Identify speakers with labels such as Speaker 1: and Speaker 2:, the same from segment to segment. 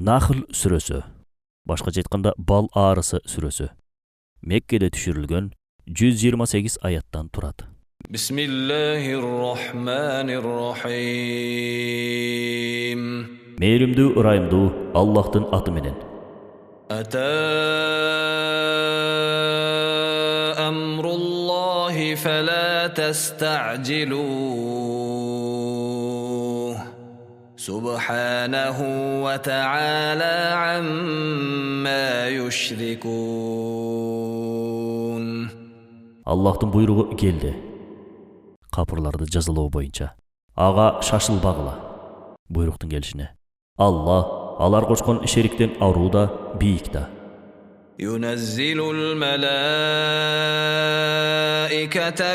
Speaker 1: Nahl sürösü. Başkaça aytkanda Bal arısı sürösü. Mekke'de düşürülgön 128 ayattan turadi.
Speaker 2: Bismillahirrahmanirrahim.
Speaker 1: Meyrimdүү ırayımdуу Allah'tın atı menen.
Speaker 2: Ata emrullahi fela testa'ciluh. Subhanahu ve ta'ala amma yushrikun.
Speaker 1: Allah'tın buyruğu geldi. Kapırlarda жазылуу boyunca. Ağa şaşılbagıla. Buyruktun gelişine. Allah, alar koşkon şerikten aruu da, biyik da.
Speaker 2: ينزل الملائكة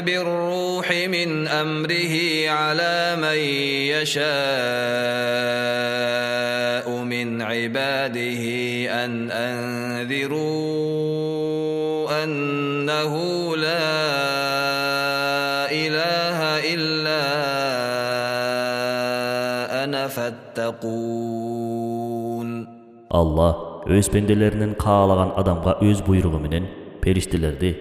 Speaker 2: بالروح من أمره على من يشاء من عباده أن أنذروا أنه لا إله إلا أنا فاتقون.
Speaker 1: Allah, öz pendelerinden kağalagan adamga öz buyruğu menen periştelerdi.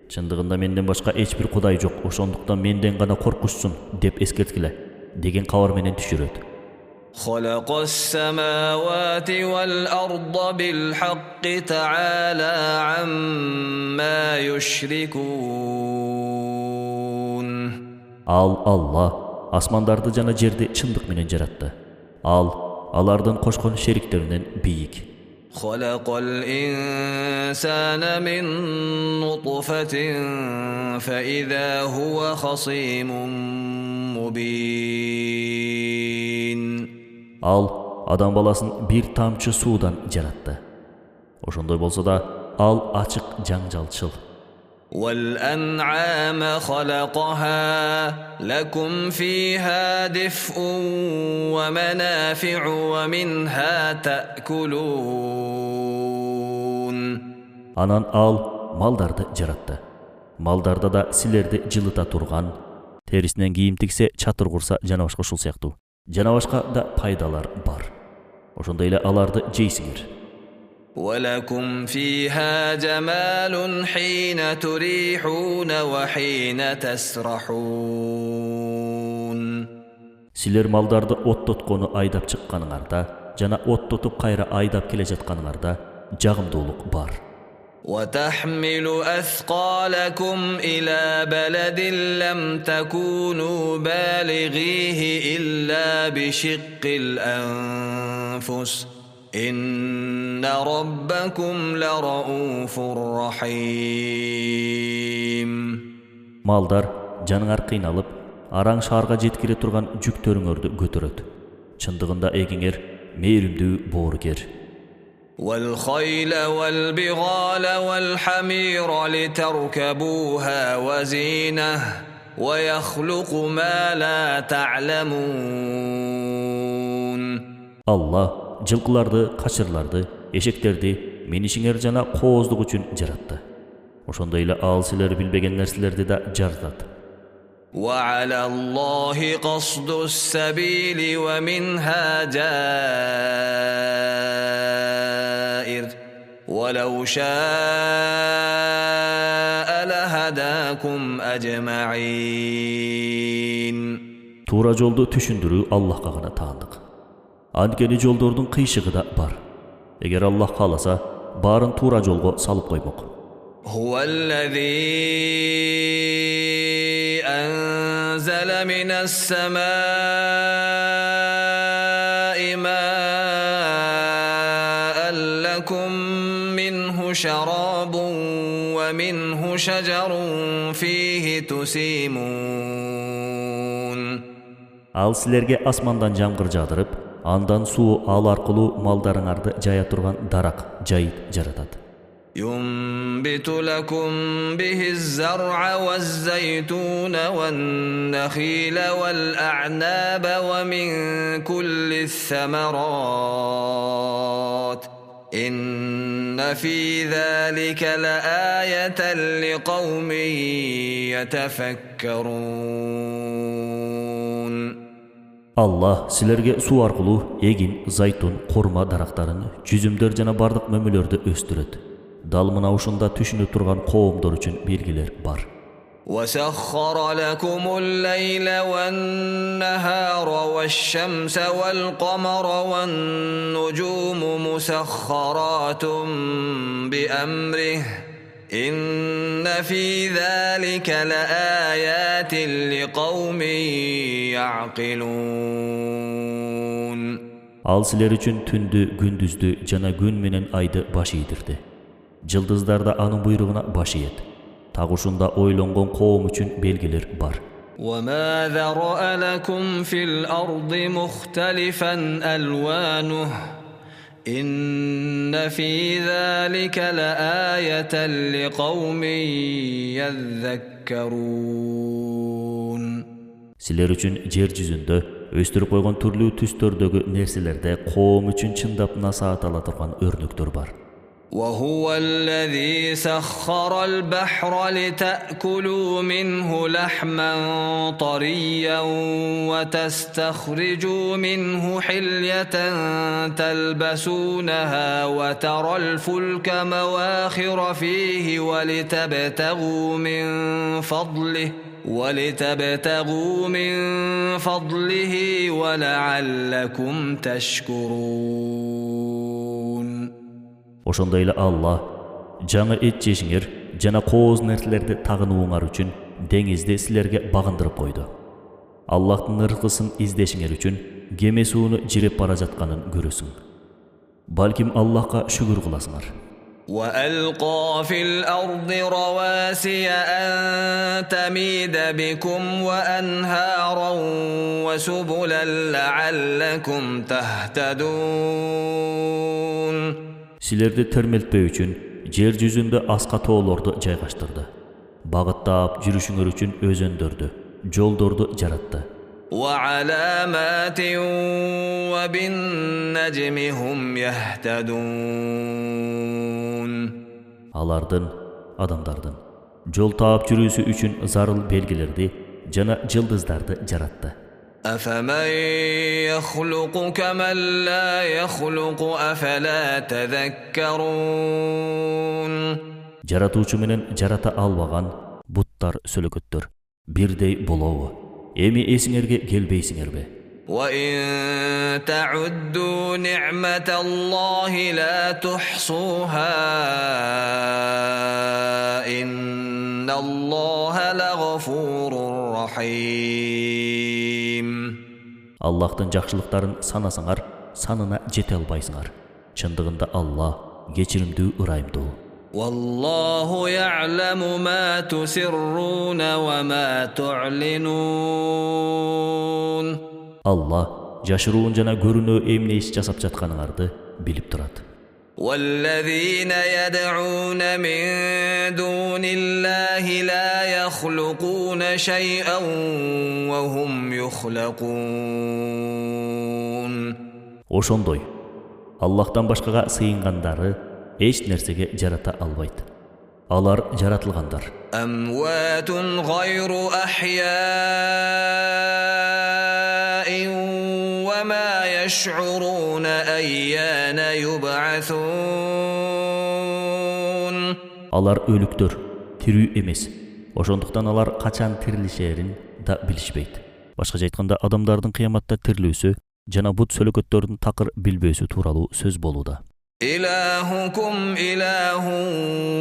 Speaker 1: Çındığında menden başka hiçbir kuday yok, oşonduktan menden gana korkuşsun dep eskertkile degen kavar menen düşüröt.
Speaker 2: خلق السماوات والأرض بالحق تعالى عما يشركون.
Speaker 1: Allah, asmandardı jana жерди çındık menen jaratты. Alardan koşkon şeriklerinden biyik.
Speaker 2: خلق الإنسان من نطفة فإذا هو خصيم مبين.
Speaker 1: Adam balasın bir tamçı sudan jarattı. Oşondoy bolsa da açık janjalçıl.
Speaker 2: والأنعام خلقها لكم فيها دفء ومنافع ومنها تأكلون.
Speaker 1: Anan maldardı jarattı. Maldarda da silerdi jılıta turgan, terisinden giyim tikse çatır kursa janabaşka uşul siyaktуу. Janabaşka da paydalar bar. Oşonda ile alardı jeysiңер.
Speaker 2: ولكم فيها جمال حين تريحون وحين تسرحون.
Speaker 1: Siler maldardı ottotkoну aydap çıkkanыңарда, jana ottotup kayra aydap kele жатканыңарда jagымдуулук bar.
Speaker 2: وتحمل أثقالكم إلى بلد لم تكونوا بالغيه إلا بشق الأنفس إن ربكم لرؤوف رحيم.
Speaker 1: Maldar janыңар kıynalıp, araң şarga jetkire turgan жүктөрүңөрдү көтөрөt. Çındığında egiңер meyrimdүү boorger.
Speaker 2: والخيل والبغال والحمير لتركبوها وزينة ويخلق ما لا تعلمون.
Speaker 1: Allah жылкыларды, качырларды, эшектерди менишиңер жана кооздук үчүн жаратты. Ошондой эле силер билбеген нерселерди да жаратат.
Speaker 2: وعلى الله قصد السبيل ومنها جائر ولو شاء لهداكم أجمعين.
Speaker 1: Tuura joldu түшүндүрүү Аллахка гана таандык. Анткени жолдордун кыйшыгы да бар. Эгер Аллах кааласа, баарын туура жолго салып коймок.
Speaker 2: هو الذي أنزل من السماء ماء لكم منه شراب ومنه شجر فيه تسيمون.
Speaker 1: Ал силерге асмандан жамгыр жаадырып, андан суу аркылуу малдарыңарды жая турган дарак, жайыт жаратат.
Speaker 2: ينبت لكم به الزرع والزيتون والنخيل والأعناب ومن كل الثمرات إن في ذلك لآية لقوم يتفكرون.
Speaker 1: Allah sizlerge su arqılуу egin, zaytun, korma darактарын, жүзүмдөр жана бардык мөмөлөрдү өстүрөт. Дал мына ушунда түшүнө турган коомдор үчүн белгилер бар.
Speaker 2: وسخر لكم الليل والنهار والشمس والقمر والنجوم مسخرات بأمره إن في ذلك لآيات لقوم يعقلون.
Speaker 1: Ал силер үчүн түндү, күндүздү жана күн менен айды баш ийдирди. Жылдыздар да анын буйругуна баш ийет. Так ушунда ойлонгон коом үчүн белгилер бар.
Speaker 2: وما ذرأ لكم في الأرض مختلفا ألوانه إن في ذلك لآية لقوم يذكرون.
Speaker 1: Силер үчүн жер жүзүндө өстүрүп койгон түрлүү түстөрдөгү нерселерде коом үчүн чындап насаат ала турган өрнөктөр бар.
Speaker 2: وهو الذي سخر البحر لتأكلوا منه لحما طريا وتستخرجوا منه حلية تلبسونها وترى الفلك مواخر فيه ولتبتغوا من فضله ولعلكم تشكرون.
Speaker 1: Ошондой эле Алла жаңы эт жешиңер жана кооз нерселерди тагынууңар үчүн деңизди силерге багындырып койду. Аллахтын ыркысын издешиңер үчүн кеме сууну жиреп бара жатканын көрөсүң. Балким Аллахка шүгүр кыласыңар.
Speaker 2: وألقى في الأرض رواسي أن تميد بكم وأنهارا وسبلا لعلكم تهتدون.
Speaker 1: Силерди термелтпөө үчүн жер жүзүндө аска тоолорду жайгаштырды. Багыттап жүрүшүңөр үчүн өзөндөрдү, жолдорду жаратты.
Speaker 2: وعلامات وبالنجم هم يهتدون.
Speaker 1: Алардын, адамдардын жол таап жүрүүсү үчүн зарыл белгилерди жана жылдыздарды жаратты.
Speaker 2: أفمن يخلق كمن لا يخلق أفلا تذكرون.
Speaker 1: Жаратуучу менен жарата албаган буттар, сөлөкөттөр бирдей болобу? Эми эсиңерге келбейсиңерби?
Speaker 2: وإن تعدوا نعمة الله لا تحصوها إن الله لغفور رحيم.
Speaker 1: Аллахтын жакшылыктарын санасаңар, санына жете албайсыңар. Чындыгында Алла кечиримдүү, ырайымдуу.
Speaker 2: والله يعلم ما تسرون وما تعلنون.
Speaker 1: Алла жашыруун жана көрүнөө эмне иш жасап жатканыңарды билип турат.
Speaker 2: والذين يدعون من دون الله لا يخلقون شيئا وهم يخلقون.
Speaker 1: Ошондой Аллахтан башкага сыйынгандары эч нерсеге жарата албайт. Алар жаратылгандар.
Speaker 2: أموات غير أحياء وما يشعرون أيان يبعثون.
Speaker 1: Алар өлүктөр, тирүү эмес. Ошондуктан алар качан тирилишерин да билишпейт. Башкача айтканда, адамдардын кыяматта тирилүүсү жана бут сөлөкөттөрдүн такыр билбөөсү тууралуу сөз болууда.
Speaker 2: إلهكم إله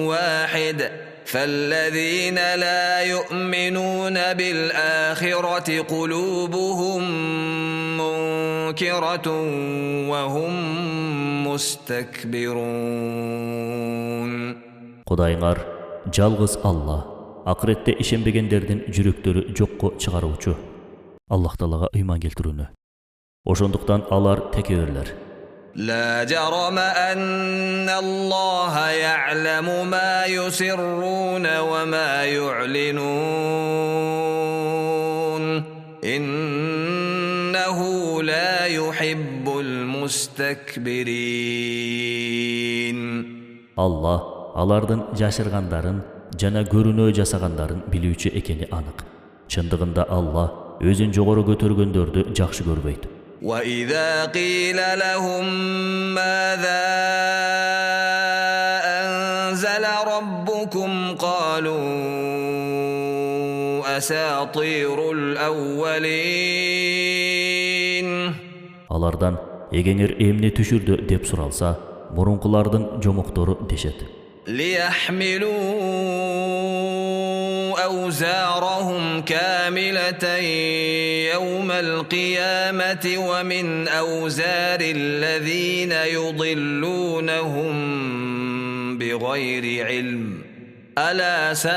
Speaker 2: واحد فالذين لا يؤمنون بالآخرة قلوبهم منكرة وهم مستكبرون. Кудайыңар
Speaker 1: жалгыз Алла, акыретте ишенбегендердин жүрөктөрү жокко чыгаруучу. Аллах Таалага ыйман келтирүүнү. Ошондуктан алар текебирлер.
Speaker 2: لا جرم أن الله يعلم ما يسرون وما يعلنون إنه لا يحب المستكبرين.
Speaker 1: Allah алардын жашыргандарын жана көрүнөө жасагандарын билүүчү экени анык. Чындыгында Алла өзүн жогору көтөргөндөрдү жакшы көрбөйт.
Speaker 2: وإذا قيل لهم ماذا أنزل ربكم قالوا أساطير الأولين.
Speaker 1: Алардан эгеңер эмне түшүрдү деп суралса, мурункулардын жомоктору дешет.
Speaker 2: ليحملوا أوزارهم كاملة يوم القيامة ومن أوزار الذين يضلونهم بغير علم ألا ساء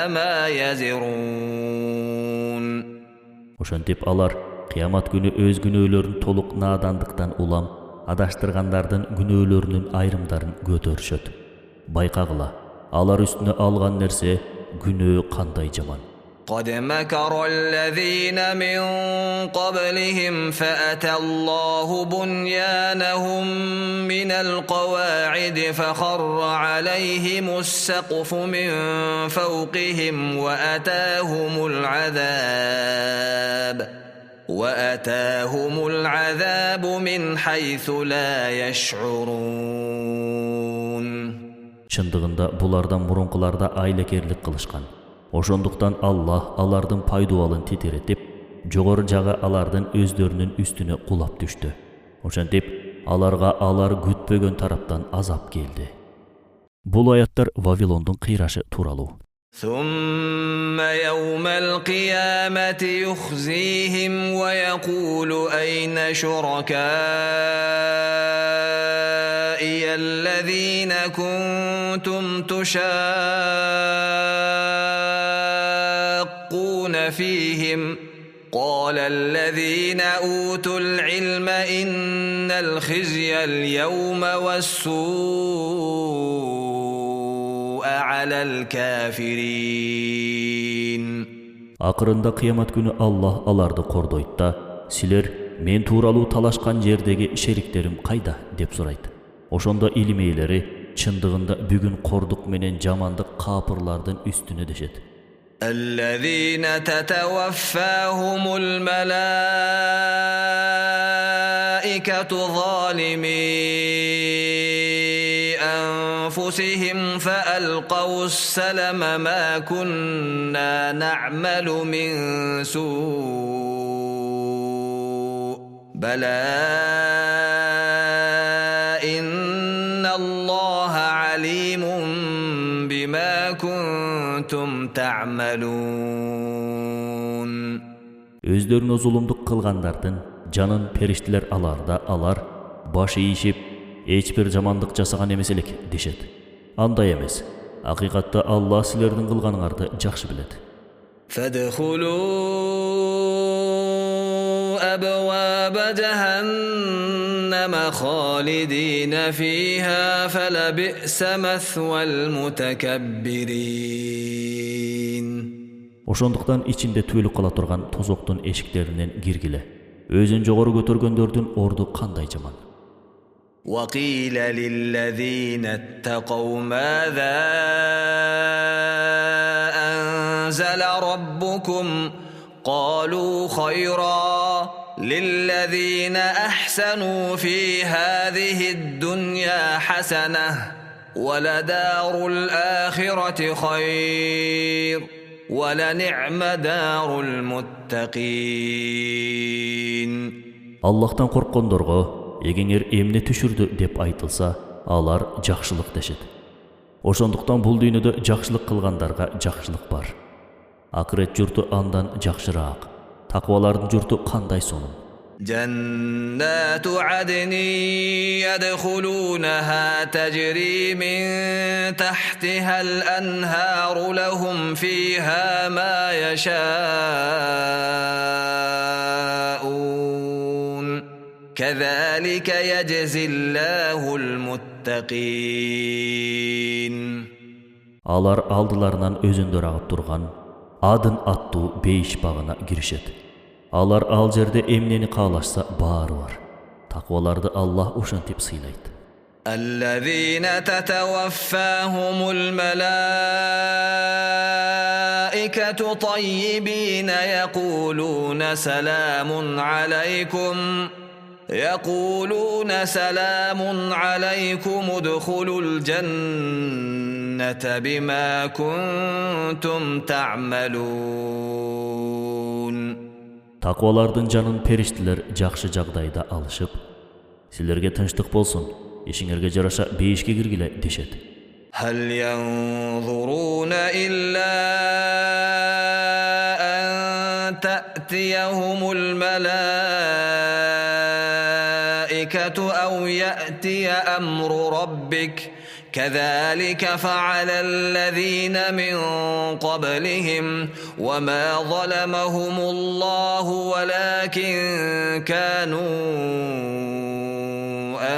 Speaker 2: ما يزرون.
Speaker 1: Ошентип алар кыямат күнү өз күнөөлөрүн толук наадандыктан улам адаштыргандардын күнөөлөрүнүн айрымдарын көтөрүшөт. Байкагыла, алар үстүнө алган нерсе күнөө кандай жаман.
Speaker 2: قد مكر الذين من قبلهم فأتى الله بنيانهم من القواعد فخر عليهم السقف من فوقهم وأتاهم العذاب من حيث لا يشعرون.
Speaker 1: Чындыгында булардан мурункуларда айлакерлик кылышкан. Ошондуктан Аллах алардын пайдубалын титиретип, жогору жагы алардын өздөрүнүн үстүнө кулап түштү. Ошентип аларга алар күтпөгөн тараптан азап келди. Бул аяттар Вавилондун кыйрашы тууралуу.
Speaker 2: ثم يوم القيامة يخزيهم ويقول أين شركائي الذين كنتم تشاقون فيهم قال الذين أوتوا العلم إن الخزي اليوم والسوء على الكافرين.
Speaker 1: Акырында кыямат күнү Аллах аларды кордойт да, силер мен тууралуу талашкан жердеги шериктерим кайда деп сурайт. Ошондо илим ээлери чындыгында бүгүн кордук менен жамандык капырлардын үстүнө дешет.
Speaker 2: الذين تتوفاهم الملائكة ظالمي أنفسهم فألقوا السلم ما كنا نعمل من سوء بلى إن الله عليم بما كنتم تعملون.
Speaker 1: Өздөрүнө зулумдук кылгандардын жанын периштелер аларда алар баш ийишип эч бир жамандык жасаган эмес элек дешет. Андай эмес. Акыйкатта Аллах силердин кылганыңарды жакшы билет.
Speaker 2: فادخلوا أبواب جهنم خالدين فيها فلبئس مثوى المتكبرين.
Speaker 1: Ошондуктан ичинде түөлүп кала турган тозоктун эшиктеринен киргиле. Өзүн жогору көтөргөндөрдүн орду кандай жаман.
Speaker 2: وقيل للذين اتقوا ماذا أنزل ربكم قالوا خيرا للذين أحسنوا في هذه الدنيا حسنة ولدار الآخرة خير ولنعم دار المتقين.
Speaker 1: Аллахтан корккондорго эгеңер эмне түшүрдү деп айтылса, алар жакшылык дешет. Ошондуктан бул дүйнөдө жакшылык кылгандарга жакшылык бар. Акырет журту андан жакшыраак. Таквалардын журту кандай сонун.
Speaker 2: جنات عدن يدخلونها تجري من تحتها الأنهار لهم فيها ما يشاءون كذلك يجزي الله المتقين.
Speaker 1: Алар алдыларынан өзүндөр агып турган Адын аттуу бейиш багына киришет. Алар ал жерде эмнени каалашса баары бар. Такваларды Аллах ошентип сыйлайт.
Speaker 2: الذين تتوفاهم الملائكة طيبين يقولون سلام عليكم ادخلوا الجنة بما كنتم تعملون.
Speaker 1: Takvalardın canın periştiler жақшы жағдайда алышып, силерге тынчтык болсун, ишиңерге жараша бейишке киргиле дешет.
Speaker 2: هل ينظرون إلا أن تأتيهم الملائكة أو يأتي أمر ربك كذلك فعل الذين من قبلهم وما ظلمهم الله ولكن كانوا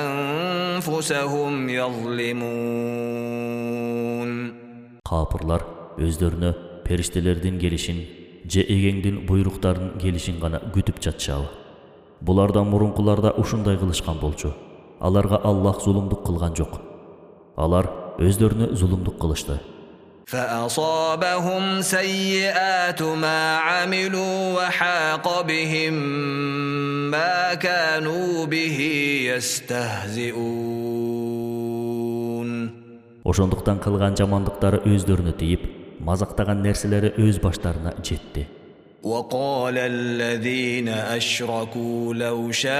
Speaker 2: أنفسهم يظلمون.
Speaker 1: Kapırlar özlerine periştelerden gelişin, egеңдин buyruktарын gelişin gana gütüp жатышабы. Bulardan murunkularda uşunday kılışkan bolçu. Alarga Allah zulumduk kılgan jok. Alar özlerine zulumduk kılıştı.
Speaker 2: فأصابهم سيئات ما عملوا وحاق بهم ما كانوا به يستهزئون.
Speaker 1: Ошондуктан кылган жамандыктары өздөрүнө тийип, мазактаган нерселери өз баштарына жетти.
Speaker 2: وقال الذين أشركوا لو شاء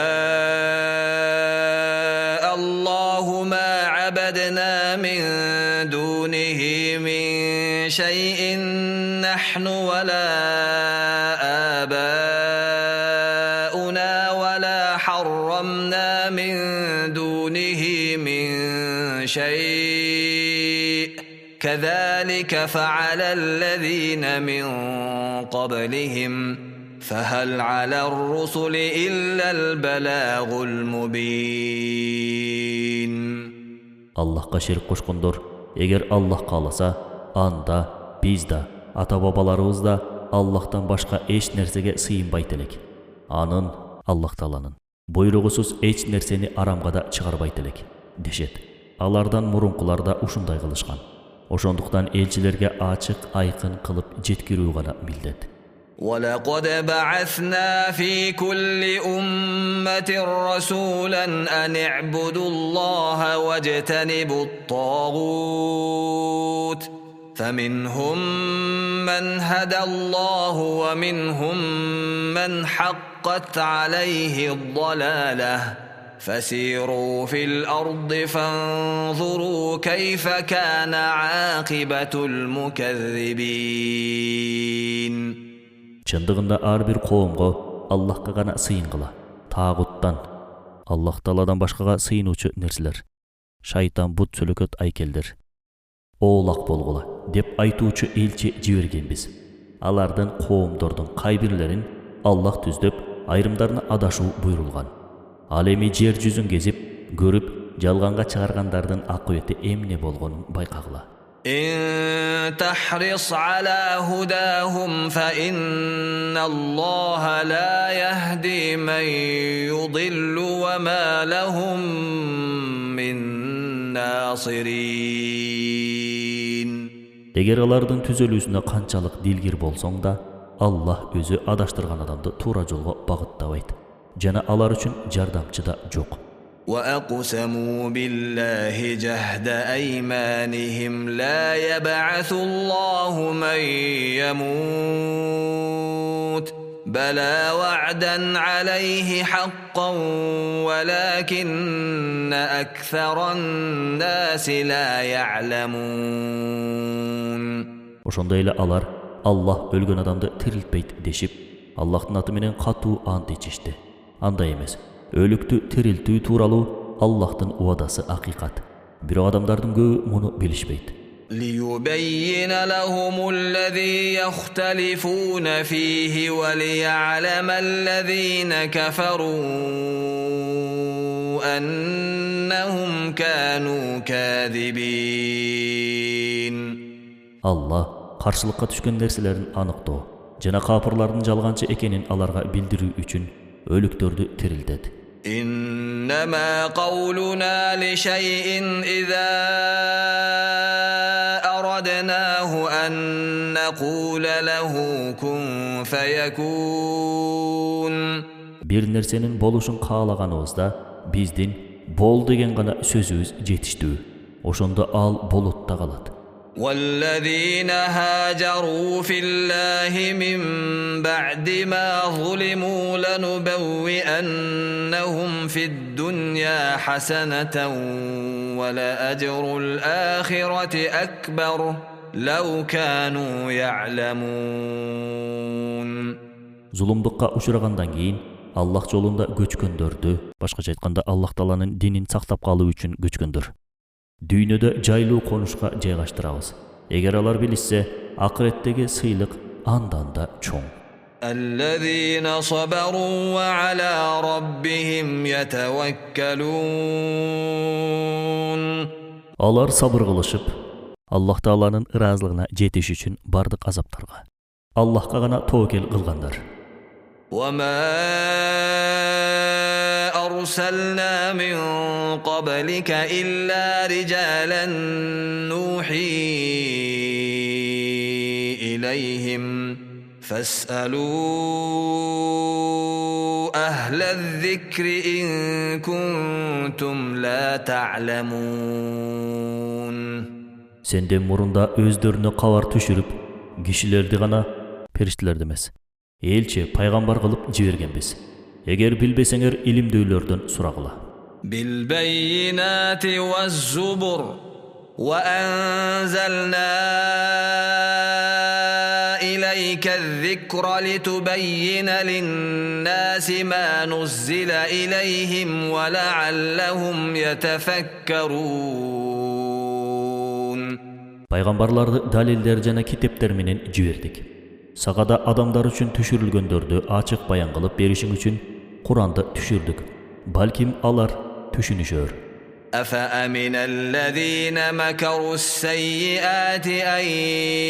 Speaker 2: الله ما عبدنا من دونه من شيء نحن ولا آباؤنا ولا حرمنا من دونه من شيء كذلك فعل الذين من قبلهم فهل على الرسل إلا البلاغ المبين.
Speaker 1: Allahqa şerik koşkondor, eger Allah kalasa, anda, biz da, ata-babalarыбыз da Allah'tan başka eç nersege sıyınbayt elek. Anın, Allah talanın. Buyrugusuz eç nerseni aramga da çıgarbayt elek. Deşet. Alardan murunkularda uşunday kılışkan. Oşonduktan elçilerge açık aykın kılıp jetkirүү gana mildet.
Speaker 2: وَلَقَدْ بَعَثْنَا فِي كُلِّ أُمَّةٍ رَسُولًا أَنِ اعْبُدُوا اللَّهَ وَاجْتَنِبُوا الطَّاغُوتَ فَمِنْهُمْ مَنْ هَدَى اللَّهُ وَمِنْهُمْ مَنْ حَقَّتْ عَلَيْهِ الضَّلَالَةُ فسيروا في الأرض فانظروا كيف كان عاقبة المكذبين.
Speaker 1: Чындыгында ар бир коомго Аллахка гана сыйынгыла. Тагуттан, Аллах Тааладан башкага сыйынуучу нерселер. Шайтан бут сөлөкөт айкелдер. Оолак болгула деп айтуучу элчи жибергенбиз. Алардын коомдордун кай бирлерин Аллах түздөп, айрымдарына адашуу буйрулган. Ал эми жер жүзүн кезип, көрүп, жалганга чыгаргандардын акыбети эмне болгонун байкагыла.
Speaker 2: إن تحرص على هداهم فإن الله لا يهدي من يضل وما لهم من ناصرين.
Speaker 1: Eger alardын түзөлүүсүнө канчалык дилгир болсоң да, Allah өзү адаштырган адамды туура жолго багыттабайт. Жана алар үчүн жардамчы да жок.
Speaker 2: وأقسموا بالله جهد أيمانهم لا يبعث الله من يموت بلى وعدا عليه حقا ولكن أكثر الناس لا يعلمون.
Speaker 1: Ошондой эле алар Allah өлгөн адамды тирилтпейт дешип, Аллахтын аты менен катуу ант ичишти. Андай эмес. Өлүктү тирилтүү тууралуу Аллахтын уадасы акыйкат. Бирок адамдардын көбү муну билишпейт.
Speaker 2: ليبين لهم الذي يختلفون فيه وليعلم الذين كفروا أنهم كانوا كاذبين. Allah каршылыкка түшкөн нерселерин аныктоо жана капырлардын жалганчы экенин аларга билдирүү үчүн өлүктөрдү тирилтет.
Speaker 3: إنما قولنا لشيء إذا أردناه أن نقول له كن فيكون.
Speaker 1: Bir nersenin boluşun kaalagaныbызda биздин бол деген гана сөзүбүз жетиштүү. Ошондо ал болутта калат.
Speaker 3: والذين هاجروا في الله من بعد ما ظلموا لنبوئنهم في الدنيا حسنة ولأجر الآخرة أكبر لو كانوا يعلمون.
Speaker 1: Zulumdukka uçuragandan keyin Allah жолунда көчкөндөрдү, башкача айтканда Аллах Тааланын динин сактап калуу үчүн көчкөндөр дүйнөдө жайлуу конушка жайгаштырабыз. Эгер алар билишсе, акыреттеги сыйлык андан да чоң.
Speaker 3: الذين صبروا وعلى ربهم يتوكلون.
Speaker 1: Алар сабыр кылышып, Аллах Тааланын ыраазылыгына жетиш үчүн бардык азаптарга Аллахка гана тоокел кылгандар.
Speaker 3: وما أرسلنا من قبلك إلا رجالا نوحي إليهم فاسألوا أهل الذكر إن كنتم لا تعلمون.
Speaker 1: Senden murunda өздөрүнө кабар түшүрүп, кишилерди гана, периштелерди эмес, элчи, пайгамбар кылып жибергенбиз. Эгер билбесеңер илимдүүлөрдөн сурагыла.
Speaker 3: بالبينات والزبر وأنزلنا إليك الذكر لتبين للناس ما نزل إليهم ولعلهم يتفكرون.
Speaker 1: Пайгамбарларды далилдер жана китептер менен жибердик. Сага да адамдар үчүн түшүрүлгөндөрдү ачык баян кылып беришиң үчүн Куранды түшүрдүк. Балким алар түшүнүшөр.
Speaker 3: أفأمن الذين مكروا السيئات أن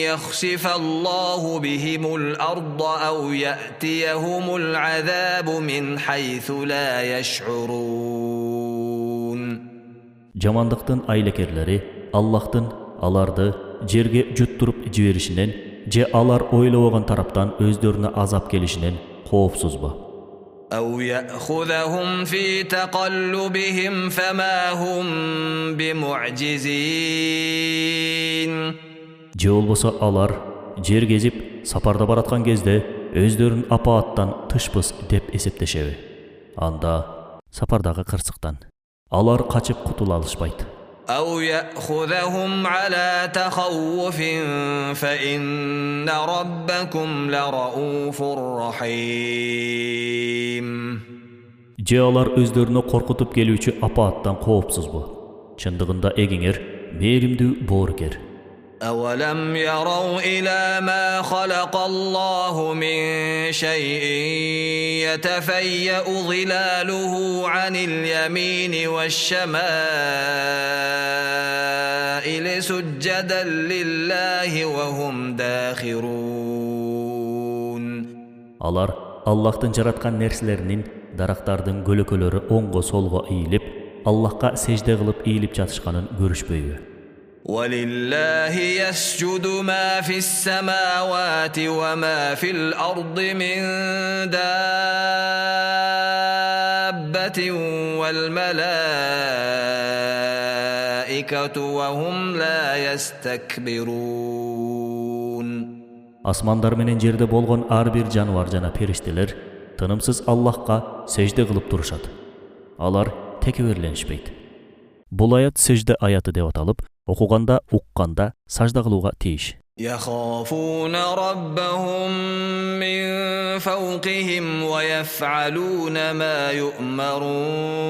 Speaker 3: يخسف الله بهم الأرض أو يأتيهم العذاب من حيث لا يشعرون.
Speaker 1: Жамандыктын айлакерлери Аллахтын аларды жерге жуттуруп жиберишинен же алар ойлобогон тараптан өздөрүнө азап келишинен коопсузбу?
Speaker 3: أو يأخذهم في تقلبهم فما هم بمعجزين.
Speaker 1: Же болбосо алар жер кезип сапарда бараткан кезде өздөрүн апааттан тышпыз деп эсептешеби? Анда сапардагы кырсыктан алар качып кутула алышпайт.
Speaker 3: أو يأخذهم على تخوف فإن ربكم لرؤوف رحيم.
Speaker 1: Же алар өздөрүнө коркутуп келүүчү апааттан коопсузбу? Чындыгында эгеңер мээримдүү боорукер.
Speaker 3: أولم يروا إلى ما خلق الله من شيء يتفيأ ظلاله عن اليمين والشمائل سجدا لله وهم داخرون.
Speaker 1: Алар Аллахтын жараткан нерселеринин дарактардын көлөкөлөрү оңго солго ийилип, Аллахка сежде кылып ийилип жатышканын көрүшпөйбү?
Speaker 3: ولله يسجد ما في السماوات وما في الأرض من دابة والملائكة وهم لا يستكبرون.
Speaker 1: Асмандар менен жерде болгон ар бир жаныбар жана периштелер тынымсыз Аллахка сежде кылып турушат. Алар текеберленишпейт. Бул аят сежде аяты деп аталып, окуганда, укканда сажда кылууга тийиш.
Speaker 3: يخافون ربهم من فوقهم ويفعلون ما يؤمرون.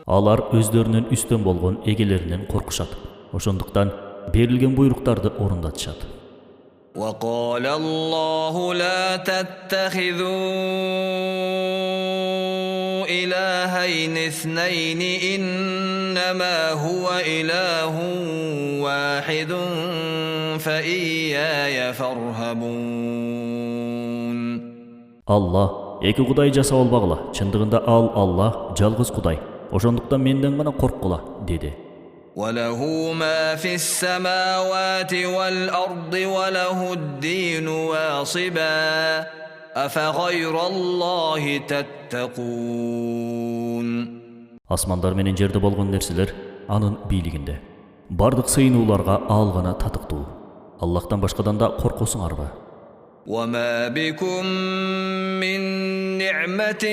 Speaker 1: Алар өздөрүнүн үстөн болгон эгелеринен коркушат. Ошондуктан берилген буйруктарды орундатышат.
Speaker 3: وقال الله لا تتخذوا إلهين اثنين إنما هو إله واحد فإياي فارهبون.
Speaker 1: Allah эки кудай жасап албагыла. Чындыгында ал Аллах жалгыз кудай. Ошондуктан менден гана корккула, dedi.
Speaker 3: وله ما في السماوات والأرض وله الدين واصبا أفغير الله تتقون.
Speaker 1: Асмандар менен жерде болгон нерселер анын бийлигинде. Бардык сыйынууларга ал гана татыктуу. Аллахтан башкадан да коркосуңарбы?
Speaker 3: وما بكم من نعمة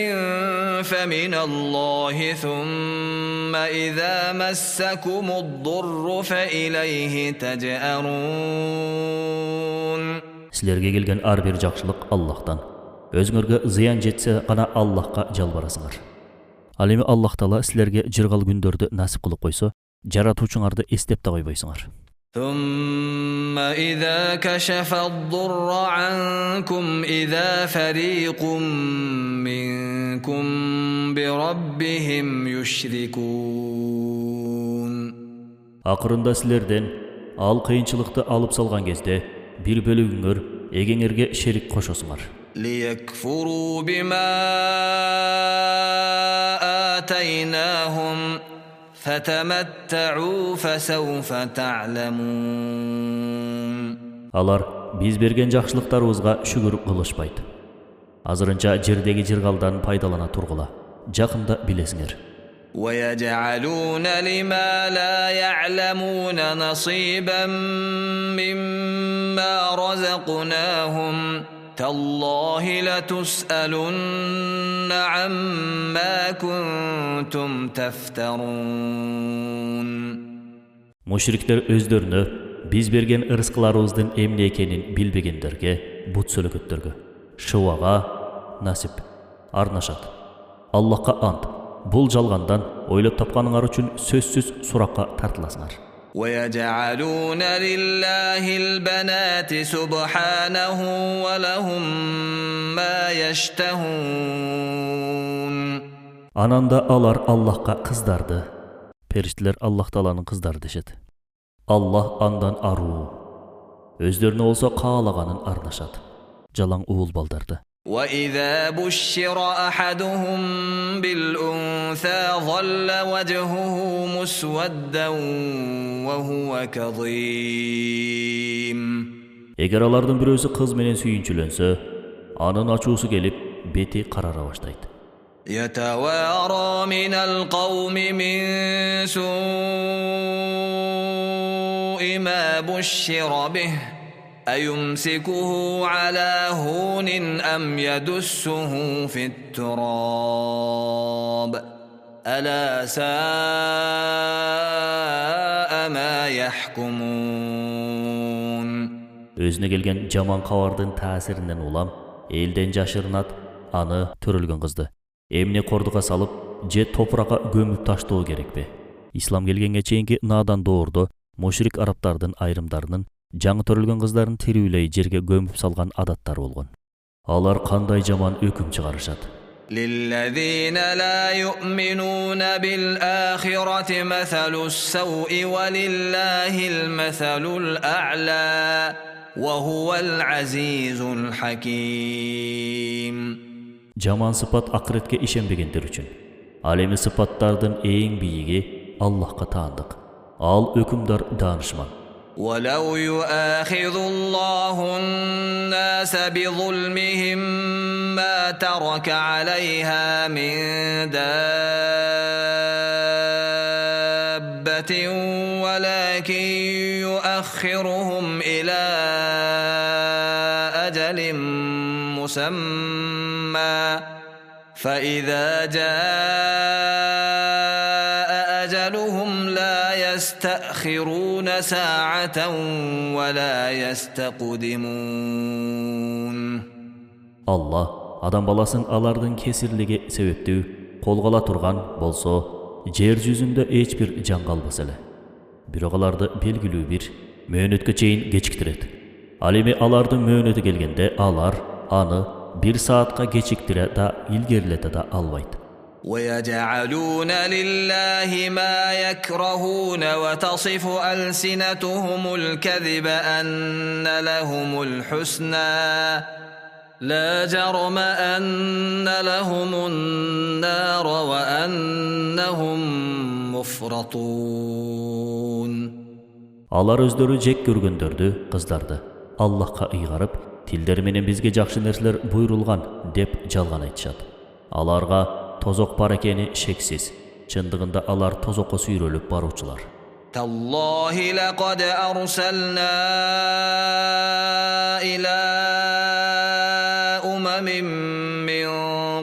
Speaker 3: فمن الله ثم إذا مسكم الضر فإليه تجأرون.
Speaker 1: Силерге келген ар бир жакшылык Аллахтан. Өзүңөргө зыян жетсе гана Аллахка жалбарасыңар. Ал эми Аллах Таала силерге жыргал күндөрдү насип кылып койсо, жаратуучуңарды эстеп да койбойсуңар.
Speaker 3: ثم إذا كشف الضر عنكم إذا فريق منكم بربهم يشركون.
Speaker 1: Акырында силерден ал кыйынчылыкты алып салган кезде бир бөлүгүңөр эгеңерге шерик кошосуңар.
Speaker 3: ليكفروا بما آتيناهم فتمتعوا فسوف تعلمون.
Speaker 1: Алар биз берген жакшылыктарыбызга шүгүр кылышпайт. Азырынча жердеги жыргалдан пайдалана тургула. Жакында билесиңер.
Speaker 3: ويجعلون لما لا يعلمون نصيبا مما رزقناهم تالله لتسألن عما كنتم تفترون.
Speaker 1: Мушриктер өздөрүнө биз берген ырыскыларыбыздын эмне экенин билбегендерге, бут сөлөкөттөргө, шыбага насип, арнашат. Аллахка ант, бул жалгандан ойлоп тапканыңар үчүн сөзсүз суракка тартыласыңар.
Speaker 3: ويجعلون لله البنات سبحانه ولهم ما يشتهون.
Speaker 1: Ананда алар Аллахка кыздарды, периштелер Аллах Тааланын кыздары дешет. Аллах андан аруу. Өздөрүнө болсо каалаганын арнашат. Жалаң уул балдарды.
Speaker 3: وإذا بشر أحدهم بالأنثى ظل وجهه مسودا وهو كظيم.
Speaker 1: Эгер алардын бирөөсү кыз менен сүйүнчүлөнсө, анын ачуусу келип, бети карара баштайт.
Speaker 3: يتوارى من القوم من سوء ما بشر به أيمسكه على هون أم يدسه في التراب ألا ساء ما يحكمون.
Speaker 1: Өзүнө келген жаман кабардын таасиринен улам, элден жашырынат, аны төрөлгөн кызды эмне кордуга салып, же топуракка көмүп таштоо керекпи? Ислам келгенге чейинки надан доордо мушрик араптардын айрымдарынын жаңы төрөлгөн кыздарын тирүүлей жерге көмүп салган адаттары болгон. Алар кандай жаман өкүм чыгарышат.
Speaker 3: للذين لا يؤمنون بالآخرة مثل السوء ولله المثل الأعلى وهو العزيز الحكيم.
Speaker 1: Жаман сыпат акыретке ишенбегендер үчүн. Ал эми сыпаттардын эң бийиги Аллахка таандык. Ал өкүмдар даанышман.
Speaker 3: ولو يؤاخذ الله الناس بظلمهم ما ترك عليها من دابة ولكن يؤخرهم إلى أجل مسمى فإذا جاء أجلهم لا يستأخرون ساعة ولا يستقدمون.
Speaker 1: Allah адам баласын алардын кесирлиги себептүү колго ала турган болсо, жер жүзүндө эч бир жан калбас эле. Бирок аларды белгилүү бир мөөнөткө чейин кечиктирет. Ал эми алардын мөөнөтү келгенде алар аны 1 саатка кечиктире да илгерилете да албайт.
Speaker 3: ويجعلون لله ما يكرهون وتصف ألسنتهم الكذب أن لهم الحسنى لا جرم أن لهم النار وأنهم مفرطون.
Speaker 1: Алар өздөрү жек көргөндөрдү, кыздарды Аллахка ыйгарып, тилдери менен бизге жакшы нерселер буйрулган деп жалган айтышат. Аларга тозок бар экени шексиз. Чындыгында алар тозокко сүйрөлүп баруучулар.
Speaker 3: تالله لقد أرسلنا إلى أمم من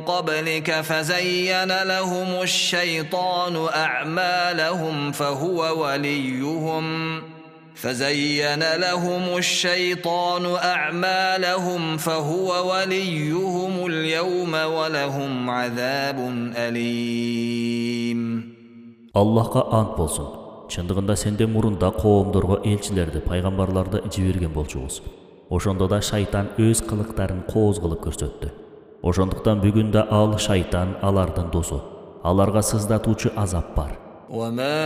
Speaker 3: قبلك فزين لهم الشيطان أعمالهم فهو وليهم اليوم ولهم عذاب أليم.
Speaker 1: Аллахка ант болсун. Чындыгында сенде мурунда коомдорго элчилерди, пайгамбарларды жиберген болчубуз. Ошондо да шайтан өз кылыктарын кооз кылып көрсөттү. Ошондуктан бүгүн да ал шайтан алардын досу. Аларга сыздатуучу азап бар.
Speaker 3: وما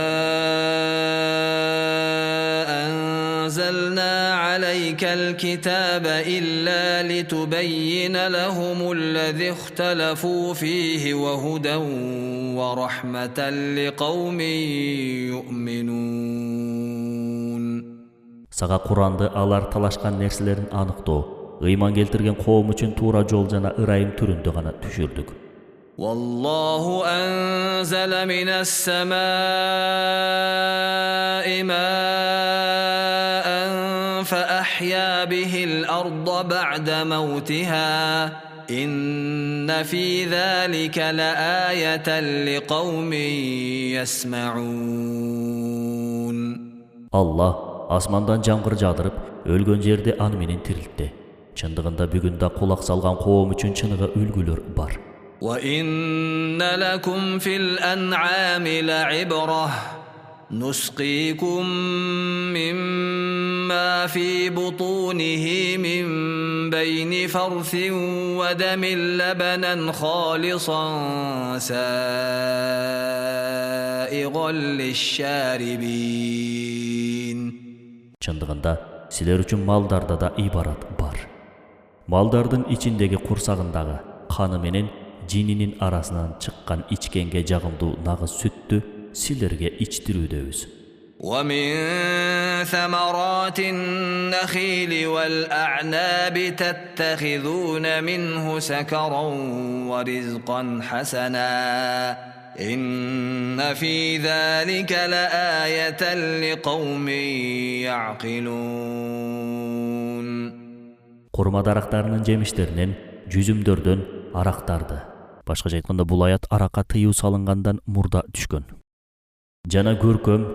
Speaker 3: أنزلنا عليك الكتاب إلا لتبين لهم الذي اختلفوا فيه وهدى ورحمة لقوم يؤمنون.
Speaker 1: Сага Куранды алар талашкан нерселерин аныктоо, ыйман келтирген коом үчүн туура жол жана ырайым түрүндө гана түшүрдүк.
Speaker 3: والله أنزل من السماء ماء فأحيا به الأرض بعد موتها إن في ذلك لآية لقوم يسمعون.
Speaker 1: Allah асмандан жамгыр жаадырып, өлгөн жерди аны менен тирилтти. Чындыгында бүгүн да кулак салган коом үчүн чыныгы үлгүлөр бар.
Speaker 3: وَإِنَّ لَكُمْ فِي الْأَنْعَامِ لَعِبْرَةً نُسْقِيكُم مِّمَّا فِي بُطُونِهِ مِن بَيْنِ فَرْثٍ وَدَمٍ لَبَنًا خَالِصًا سَائِغًا لِلشَّارِبِينَ.
Speaker 1: Чындыгында силер үчүн малдарда да ибарат бар. Малдардын ичиндеги курсагындагы каны менен жининин арасынан чыккан ичкенге жагымдуу нагыз сүттү силерге ичтирүүдөбүз.
Speaker 3: وَمِن ثَمَرَاتِ النَّخِيلِ وَالْأَعْنَابِ تَتَّخِذُونَ مِنْهُ سَكَرًا وَرِزْقًا حَسَنًا إِنَّ فِي ذَلِكَ لَآيَةً لِقَوْمٍ يَعْقِلُونَ.
Speaker 1: Kurma darактарынын жемиштеринен, жүзүмдөрдөн арактарды. Башкача айтканда бул аят аракка тыюу салынгандан мурда түшкөн. Жана көркөм,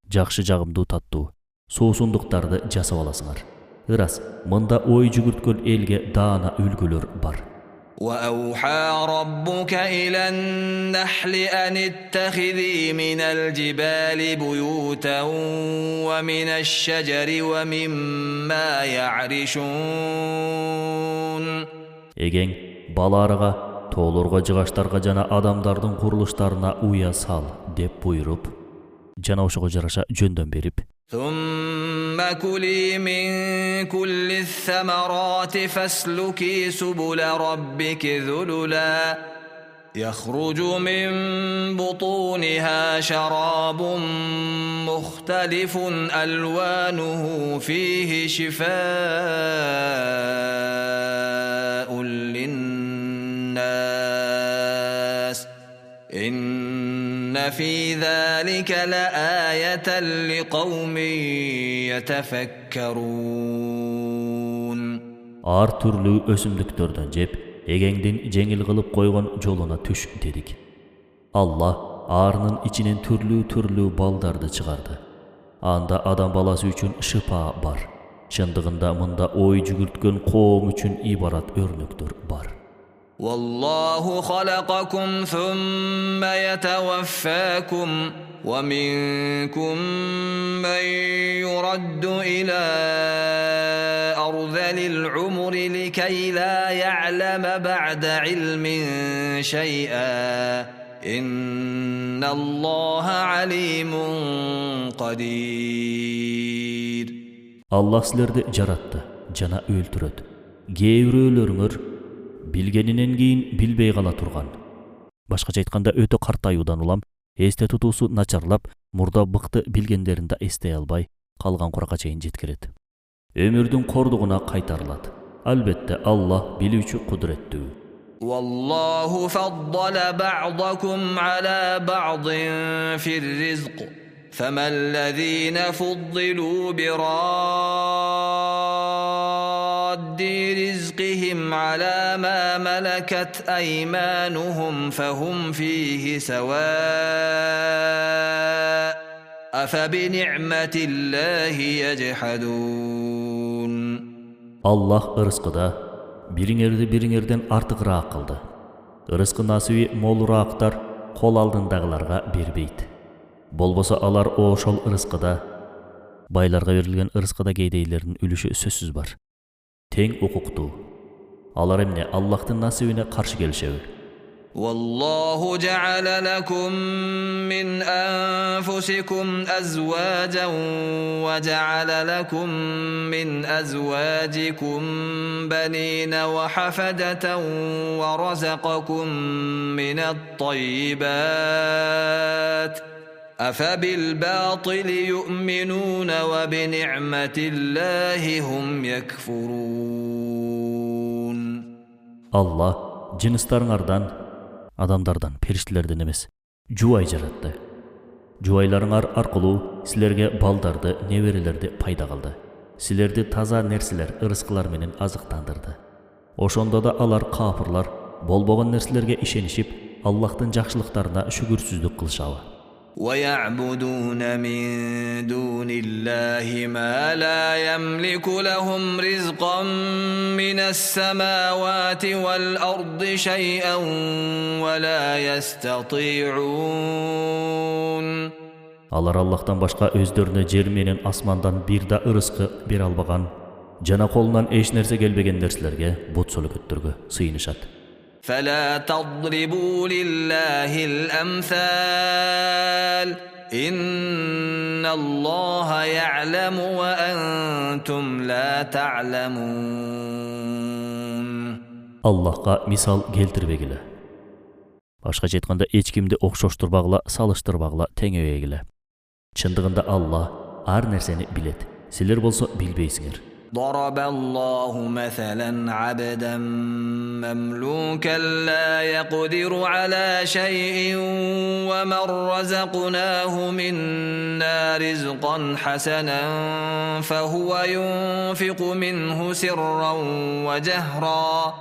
Speaker 1: жакшы жагымдуу таттуу соосундуктарды жасап аласыңар. Ырас, мында ой жүгүрткөн элге даана үлгүлөр бар.
Speaker 3: وَأَوْحَى رَبُّكَ إِلَى النَّحْلِ أَنِ اتَّخِذِي مِنَ الْجِبَالِ بُيُوتًا وَمِنَ الشَّجَرِ وَمِمَّا يَعْرِشُونَ.
Speaker 1: Эгең баларыга, тоолорго, жыгаштарга жана адамдардын курулуштарына уя сал деп буйруп, жана ошого жараша жөндөн берип,
Speaker 3: ثم كلي من كل الثمرات فاسلكي سبل ربك ذللا يخرج من بطونها شراب مختلف ألوانه فيه شفاء للناس إن في ذلك لآية لقوم يتفكرون.
Speaker 1: ар түрлүү өсүмдүктөрдөн жеп, эгеңдин жеңил кылып койгон жолуна түш дедик. Аллах арынын ичинен түрлүү балдарды чыгарды. Анда адам баласы үчүн шыпа бар. Чындыгында мында ой жүгүрткөн коом үчүн ибарат өрнөктөр бар.
Speaker 3: والله خلقكم ثم يتوفاكم ومنكم من يرد إلى أرذل العمر لكي لا يعلم بعد علم شيئا إن الله عليم قدير.
Speaker 1: Allah sizlerdi jarattı, jana өлтүрөт. Кээ бирөөлөрүңөр билгенинен кийин билбей кала турган. Башкача айтканда өтө картаюудан улам эсте тутуусу начарлап, мурда быкты билгендерин да эстей албай калган куракка чейин жеткирет. Өмүрдүн кордугуна кайтарылат. Албетте Аллах билүүчү кудуреттүү.
Speaker 3: والله فضل بعضكم على بعض في الرزق فما الذين فضلوا براد رزقهم على ما ملكت أيمانهم فهم فيه سواء أفبنعمة الله يجحدون.
Speaker 1: Аллах ырыскыда бириңерди бириңерден артыгыраак кылды. Ырыскы насиби молураактар кол алдындагыларга бербейт. Болбосо алар ошол ырыскыда, байларга берилген ырыскыда кейдейлердин үлүшү сөзсүз бар. Тең укуктуу. Алар эмне Аллахтын насибине каршы келишеби?
Speaker 3: والله جعل لكم من أنفسكم أزواجا وجعل لكم من أزواجكم بنين وحفدة ورزقكم من الطيبات أفبالباطل يؤمنون وبنعمة الله هم يكفرون.
Speaker 1: Allah жыныстарыңардан, адамдардан, периштелерден эмес, жубай жаратты. Жубайларыңар аркылуу силерге балдарды, неберелерди пайда кылды. Силерди таза нерселер, ырыскылар менен азыктандырды. Ошондо да алар капырлар болбогон нерселерге ишенишип, Аллахтын жакшылыктарына шүгүрсүздүк кылышабы.
Speaker 3: ويعبدون من دون الله ما لا يملك لهم رزقا من السماوات والأرض شيئا ولا يستطيعون.
Speaker 1: Алар Аллахтан башка өздөрүнө жер менен асмандан бир да ырыскы бере албаган, жана колунан эч нерсе келбеген нерселерге, бут сөлөкөттөргө сыйынышат.
Speaker 3: فلا تضربوا لله الأمثال إن الله يعلم وأنتم لا تعلمون.
Speaker 1: Аллахка мисал келтирбегиле. Башкача айтканда эч кимди окшоштурбагыла, салыштырбагыла, теңебегиле. Чындыгында Аллах ар нерсени билет. Силер болсо билбейсиңер.
Speaker 3: ضرب الله مثلا عبدا مملوكا لا يقدر على شيء ومن رزقناه منا رزقا حسنا فهو ينفق منه سرا وجهرا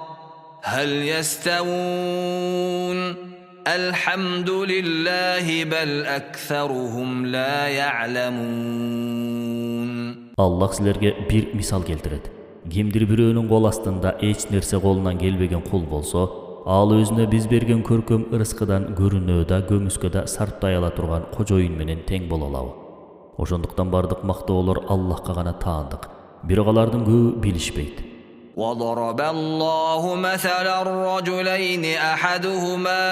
Speaker 3: هل يستوون الحمد لله بل أكثرهم لا يعلمون.
Speaker 1: Allah силерге бир мисал келтирет. Кимдир бирөөнүн кол астында эч нерсе колунан келбеген кул болсо, ал өзүнө биз берген көркөм ырыскыдан көрүнөө да, көмүскө да сарптай ала турган кожоюн менен тең боло алабы? Ошондуктан бардык мактоолор Аллахка гана таандык. Бирок алардын көбү билишпейт.
Speaker 3: وضرب الله مثلا الرجلين أحدهما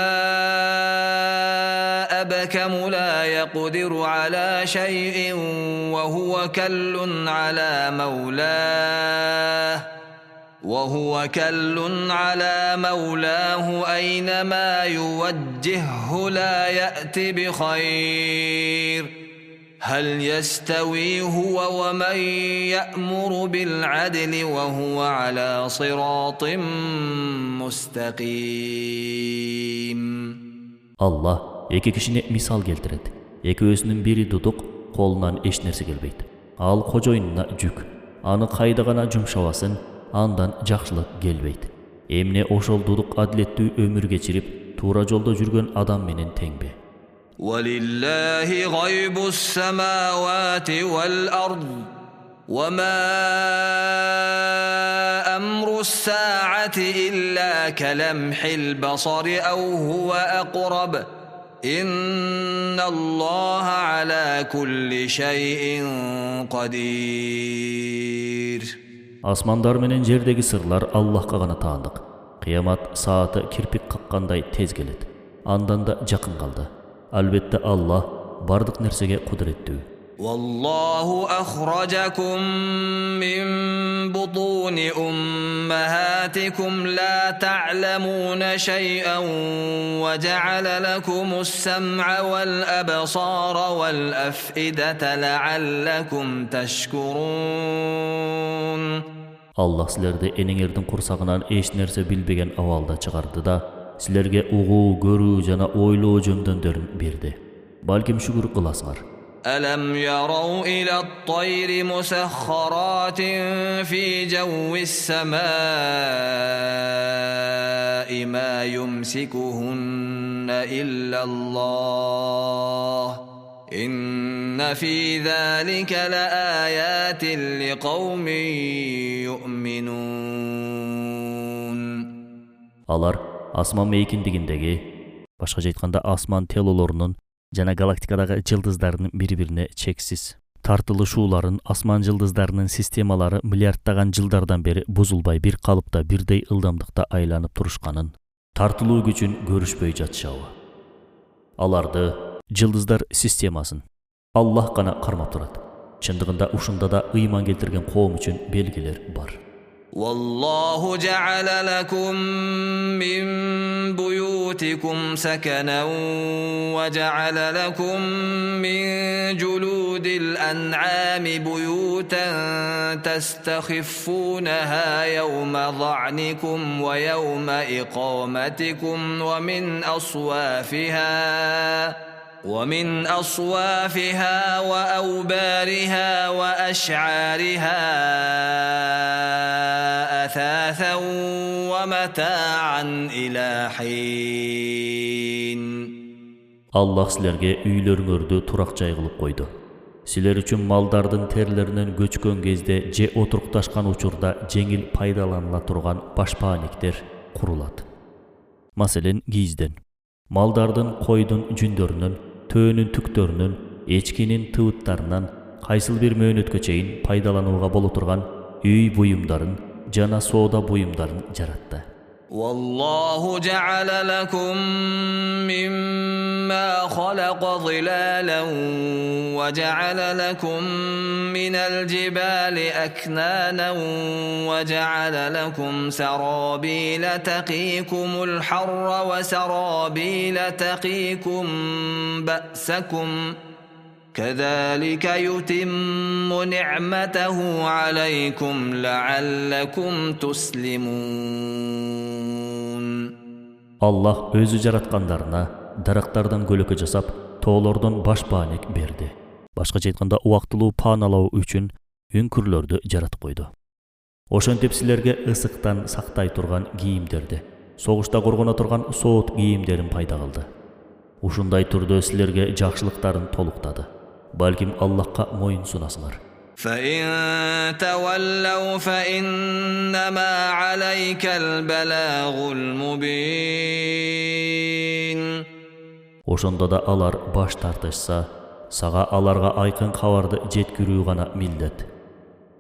Speaker 3: أبكم لا يقدر على شيء وهو كل على مولاه أينما يوجهه لا يأتي بخير هل يستوي هو ومن يأمر بالعدل وهو على صراط مستقيم.
Speaker 1: Allah эки кишини мисал келтирет. Экөөсүнүн бири дудук, колунан эч нерсе келбейт. Ал кожоюнуна жүк. Аны кайда гана жумшабасын, андан жакшылык келбейт. Эмне ошол дудук адилеттүү өмүр кечирип, туура жолдо жүргөн адам менен теңби?
Speaker 3: ولله غيب السماوات والأرض وما أمر الساعة إلا كلمح البصر أو هو أقرب إن الله على كل شيء قدير.
Speaker 1: Асмандар менен жердеги сырлар Аллахка гана таандык. Кыямат сааты кирпик каккандай тез келет. Андан да жакын калды. Албетте Аллах бардык нерсеге кудуреттүү.
Speaker 3: والله أخرجكم من بطون أمهاتكم لا تعلمون شيئا وجعل لكم السمع والأبصار والأفئدة لعلكم تشكرون.
Speaker 1: Allah sizlerdi enеңердің құрсағынан еш нәрсе білбеген авалда шығарды да, sizlerге угуу, көрүү жана ойлоо жөндөндөрүн берди. Балким шүгүр кыласыңар.
Speaker 3: ألم يروا إلى الطير مسخرات في جو السماء ما يمسكهن إلا الله إن في ذلك لآيات لقوم يؤمنون.
Speaker 1: Алар асман мейкиндигиндеги, башкача айтканда асман телолорунун жана галактикадагы жылдыздарынын бири-бирине чексиз тартылышууларын, асман жылдыздарынын системалары миллиарддаган жылдардан бери бузулбай бир калыпта бирдей ылдамдыкта айланып турушканын, тартылуу күчүн көрүшпөй жатышабы. Аларды жылдыздар системасын Аллах гана кармап турат. Чындыгында ушунда да ыйман келтирген коом үчүн белгилер бар.
Speaker 3: والله جعل لكم من بيوتكم سكنا وجعل لكم من جلود الأنعام بيوتا تستخفونها يوم ظعنكم ويوم إقامتكم ومن أصوافها وأوبارها وأشعارها أثاثا ومتاعا إلى حين.
Speaker 1: Allah sizlerge үйлөрүңөрдү турак жай кылып койду. Силер үчүн малдардын терлеринен көчкөн кезде же отурукташкан учурда жеңил пайдаланыла турган башпаанектер курулат. Маселен, кийизден, малдардын койдун жүндөрүнөн, төөнүн түктөрүнөн, эчкинин тыбыттарынан кайсыл бир мөөнөткө чейин пайдаланууга боло турган үй буюмдарын жана соода буюмдарын жаратты.
Speaker 3: والله جعل لكم مما خلق ظلالا وجعل لكم من الجبال أكنانا وجعل لكم سرابيل تقيكم الحر وسرابيل تقيكم بأسكم كذلك يتم نعمته عليكم لعلكم تسلمون.
Speaker 1: Allah өзү жараткандарына дарактардан көлөкө жасап, тоолордон башпаанек берди. Башкача айтканда убактылуу пааналоо үчүн үңкүрлөрдү жаратып койду. Ошентип силерге ысыктан сактай турган кийимдерди, согушта коргоно турган соот кийимдерин пайда кылды. Ушундай түрдө силерге жакшылыктарын толуктады. Балким Аллахка моюн сунасыңар.
Speaker 3: فإن تولوا فإنما عليك البلاغ المبين.
Speaker 1: Ошондо да алар баш тартышса, сага аларга айкын кабарды жеткирүү гана милдет.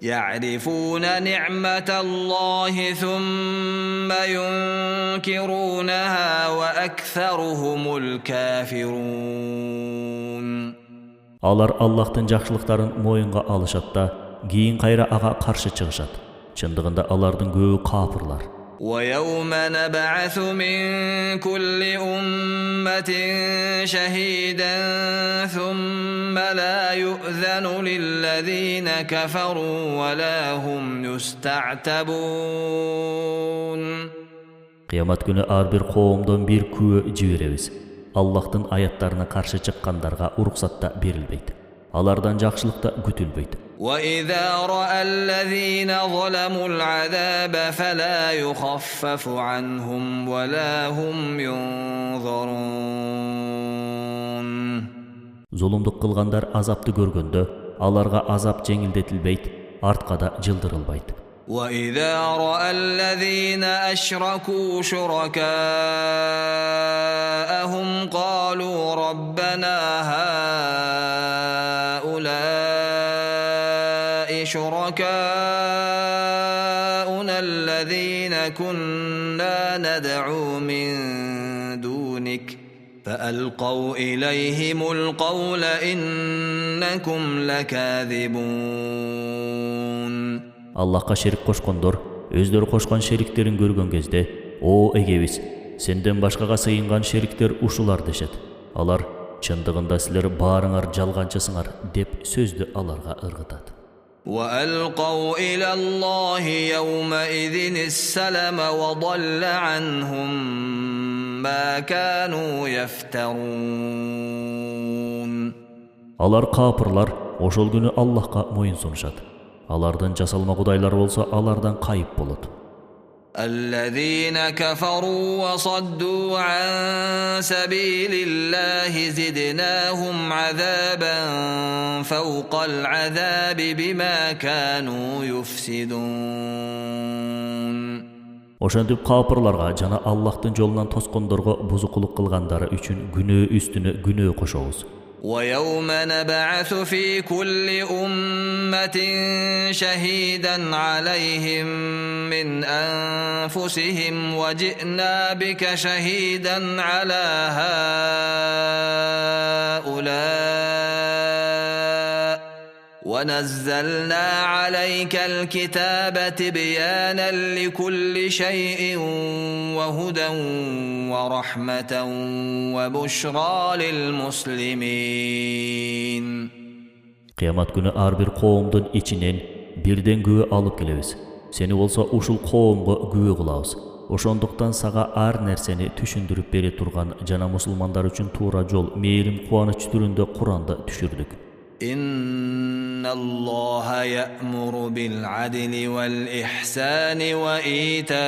Speaker 3: يعرفون نعمة الله ثم ينكرونها وأكثرهم الكافرون.
Speaker 1: Алар Аллахтын жакшылыктарын моюнга алышат да, кийин кайра ага каршы чыгышат. Чындыгында алардын көбү кафырлар.
Speaker 3: ويوم نبعث من كل أمة شهيدا ثم لا يؤذن للذين كفروا ولا هم يستعتبون.
Speaker 1: Кыямат күнү ар бир коомдон бир күбө жиберебиз. Аллахтын аяттарына каршы чыккандарга уруксат да берилбейт. Алардан жакшылык да күтүлбейт.
Speaker 3: وإذا رأى الذين ظلموا العذاب فلا يخفف عنهم ولا هم ينظرون.
Speaker 1: Зулумдук кылгандар азапты көргөндө, аларга азап жеңилдетилбейт, артка да жылдырылбайт.
Speaker 3: وإذا رأى الذين أشركوا شركاءهم قالوا ربنا هؤلاء شركاؤنا الذين كنا ندعو من دونك فألقوا إليهم القول إنكم لكاذبون.
Speaker 1: Allahqa şerik koşkondor, özleri koşkan şeriklerin görgön kezde, o egебis, senden başkaga sıyıngan şerikler uşular deşet. Alar, çındığında sizler barыңар жалганчысыңар деп сөзді аларға ыргытат.
Speaker 3: وألقوا إلى الله يومئذ السلم وضل عنهم ما كانوا يفترون.
Speaker 1: Alar kapırlar, oşol günü Allahqa moyun sunuşat. Alardan jasalma kudaylar bolsa alardan kayıp bolat.
Speaker 3: الذين كفروا وصدوا عن سبيل الله زدناهم عذابا فوق العذاب بما كانوا يفسدون.
Speaker 1: Oşantip kapırlarga jana Allah'tın jolundan toskondorgo buzukuluk kılgandары üçün günü üstüne günü koşoğuz.
Speaker 3: ويوم نبعث في كل أمة شهيدا عليهم من أنفسهم وجئنا بك شهيدا على هؤلاء ونزلنا عليك الكتاب تبيانا لكل شيء وهدى ورحمة وبشرى للمسلمين.
Speaker 1: Kıyamat günü ar bir qoğumdun içinen birden güve alıp gelebiz. Seni olsa uşul qoğumga güve kılabız. Oşonduktan sağa ar nerseni tüşündürüp beri turgan jana musulmanlar üçün tuğra jol meylim kuanıç türünde Kur'anda düşürdük.
Speaker 3: إن الله يأمر بالعدل والإحسان وإيتاء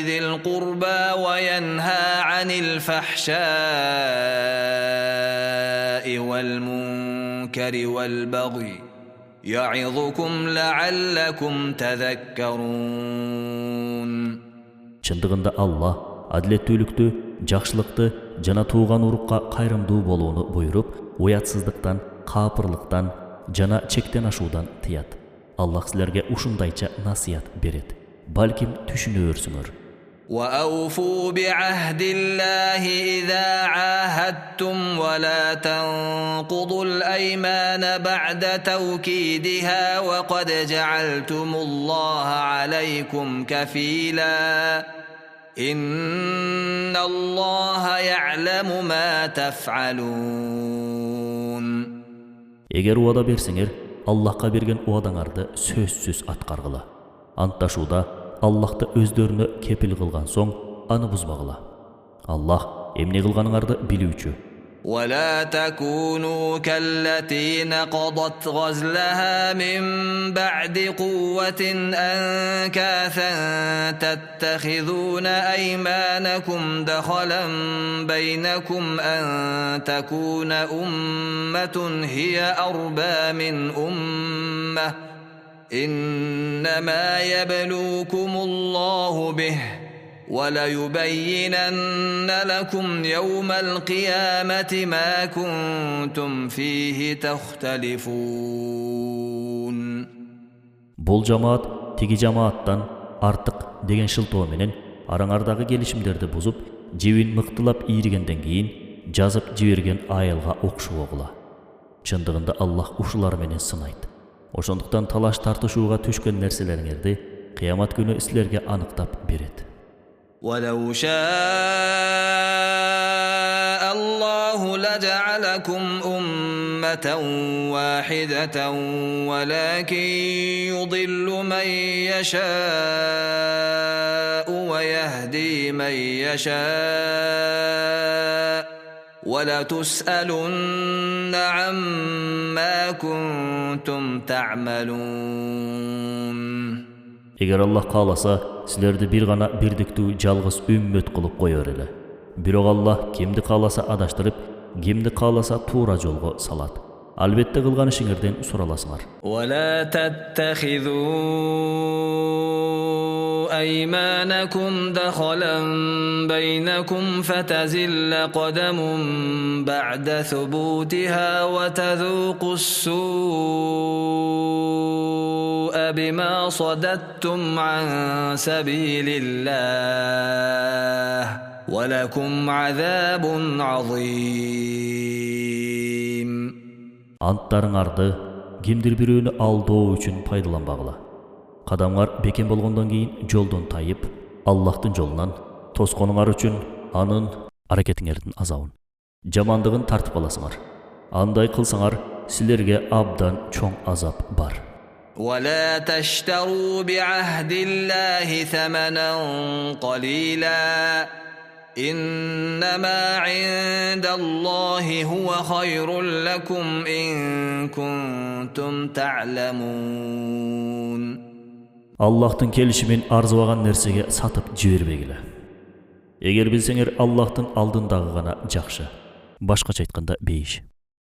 Speaker 3: ذي القربى وينهى عن الفحشاء والمنكر والبغي يعظكم لعلكم تذكرون.
Speaker 1: Çındığında Allah adlettүүлүктү, жакшылыкты жана тууган урукка кайрымдуу болууну буйруп, уятсыздыктан, капырлыктан жана чектен ашуудан тыят. Аллах силерге ушундайча насыят берет. Балким түшүнөөрсүңөр.
Speaker 3: وأوفوا بعهد الله إذا عاهدتم ولا تنقضوا الأيمان بعد توكيدها وقد جعلتم الله عليكم كفيلا إن الله يعلم ما تفعلون.
Speaker 1: Eger uada bersiңер, Allahqa bergen uadаңарды сөзсүз аткаргыла. Антташууда Allah'ta өздөрүнө кепил кылган соң аны бузбагыла. Allah эмне кылганыңарды билүүчү.
Speaker 3: ولا تكونوا كالتي نقضت غزلها من بعد قوة أنكاثا تتخذون أيمانكم دخلا بينكم أن تكون أمة هي أربى من أمة إنما يبلوكم الله به وَلَيُبَيِّنَنَّ لَكُمْ يَوْمَ الْقِيَامَةِ مَا كُنْتُمْ فِيهِ تَخْتَلِفُونَ.
Speaker 1: Bol jamaat tigi jamaattan artık degen şıltoo menen arаңардағы келишимдерди бузуп, жебин мыктылап ийригенден кийин жазып жиберген айылга окшуу огула. Чындыгында Аллах ушулар менен сынайт. Ошондуктан талаш тартышууга түшкөн нерселериңерди кыямат күнү силерге аныктап берет.
Speaker 3: ولو شاء الله لجعلكم أمة واحدة ولكن يضل من يشاء ويهدي من يشاء ولتسألن عما كنتم تعملون.
Speaker 1: Eger Allah kalasa, sizlerdi bir gana birdiktүү жалгыз ümmöt kılıp koyar ele. Birok Allah kimdi kalasa adaştırıp, kimdi kalasa tuğra jolgo salat. Albatta kılgan işiңерден suralasыңар.
Speaker 3: ولا تتخذوا أيمانكم دخلا بينكم فتزل قدم بعد ثبوتها وتذوقوا السوء بما صددتم عن سبيل الله ولكم عذاب عظيم.
Speaker 1: Анттарыңарды кимдир бирөөнү алдоо үчүн пайдаланбагыла. Кадамыңар бекем болгондон кийин жолдон тайып, Аллахтын жолунан тосконуңар үчүн анын аракетиңердин азабын, жамандыгын тартып аласыңар. Андай кылсаңар, силерге абдан чоң азап бар.
Speaker 3: ولا تشتروا بعهد الله ثمنا قليلا إنما عند الله هو خير لكم إن كنتم تعلمون.
Speaker 1: Аллахтын келишимин арзыбаган нерсеге сатып жибербегиле. Эгер билсеңер, Аллахтын алдындагы гана жакшы. Башкача айтканда бейиш.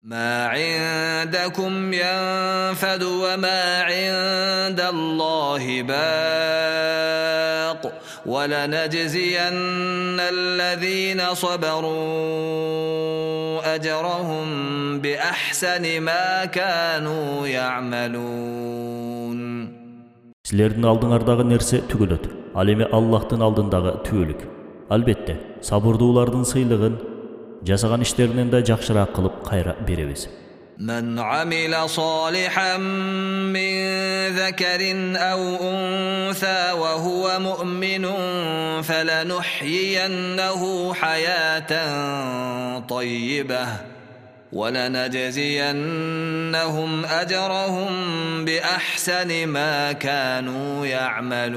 Speaker 3: ما عندكم ينفد وما عند الله باق ولنجزين الذين صبروا أجرهم بأحسن ما كانوا يعملون.
Speaker 1: Силердин алдыңардагы нерсе түгөлөт. Ал эми Аллахтын алдындагы түбөлүк. Албетте, сабырдуулардын сыйлыгын жасаган иштеринен да жакшыраак кылып кайра беребиз.
Speaker 3: من عمل صالحا من ذكر أو أنثى وهو مؤمن فلنحيينه حياة طيبة ولنجزينهم أجرهم بأحسن ما كانوا يعملون.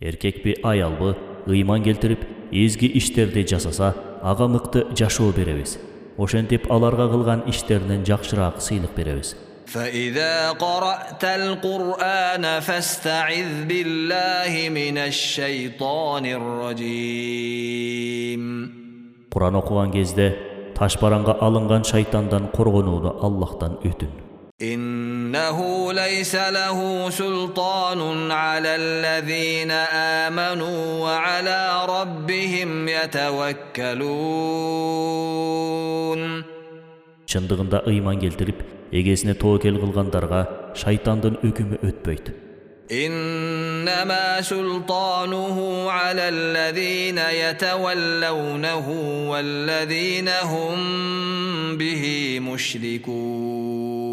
Speaker 1: Эркекпи, аялбы, ыйман келтирип, эзги иштерди жасаса, ага мыкты жашоо беребиз. Ошентип аларга кылган иштеринен жакшыраак сыйлык беребиз.
Speaker 3: فإذا قرأت القرآن فاستعذ بالله من الشيطان الرجيم.
Speaker 1: Куран окуган кезде ташбаранга алынган шайтандан коргонууну Аллахтан өтүн.
Speaker 3: إنه ليس له سلطان على الذين آمنوا وعلى ربهم يتوكلون.
Speaker 1: Чындыгында ыйман келтирип, эгесине тоокел кылгандарга шайтандын өкүмү өтпөйт.
Speaker 3: إنما سلطانه على الذين يتولونه والذين هم به مشركون.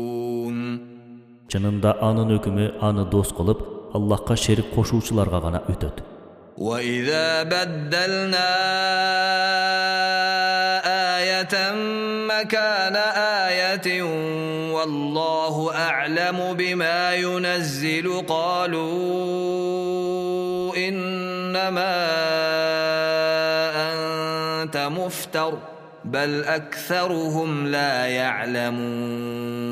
Speaker 1: Чынында анын өкүмү аны дос кылып, Аллахка шерик кошуучуларга гана өтөт.
Speaker 3: وإذا بدلنا آية مكان آية والله أعلم بما ينزل قالوا إنما أنت مفتر بل أكثرهم لا يعلمون.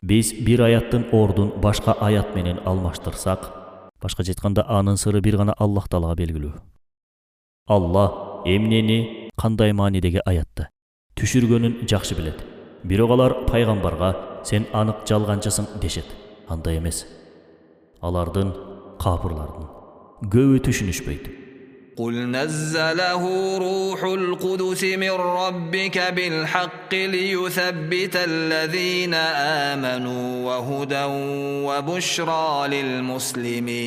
Speaker 1: Биз бир аяттын ордун башка аят менен алмаштырсак, башка айтканда анын сыры бир гана Аллах Таалага белгилүү. Аллах эмнени кандай маанидеги аятты түшүргөнүн жакшы билет. Бирок алар пайгамбарга сен анык жалганчысың дешет. Андай эмес. Алардын, капырлардын көбү түшүнүшпөйт.
Speaker 3: قل نزله روح القدس من ربك بالحق ليثبت الذين آمنوا وهدى وبشرى للمسلمين.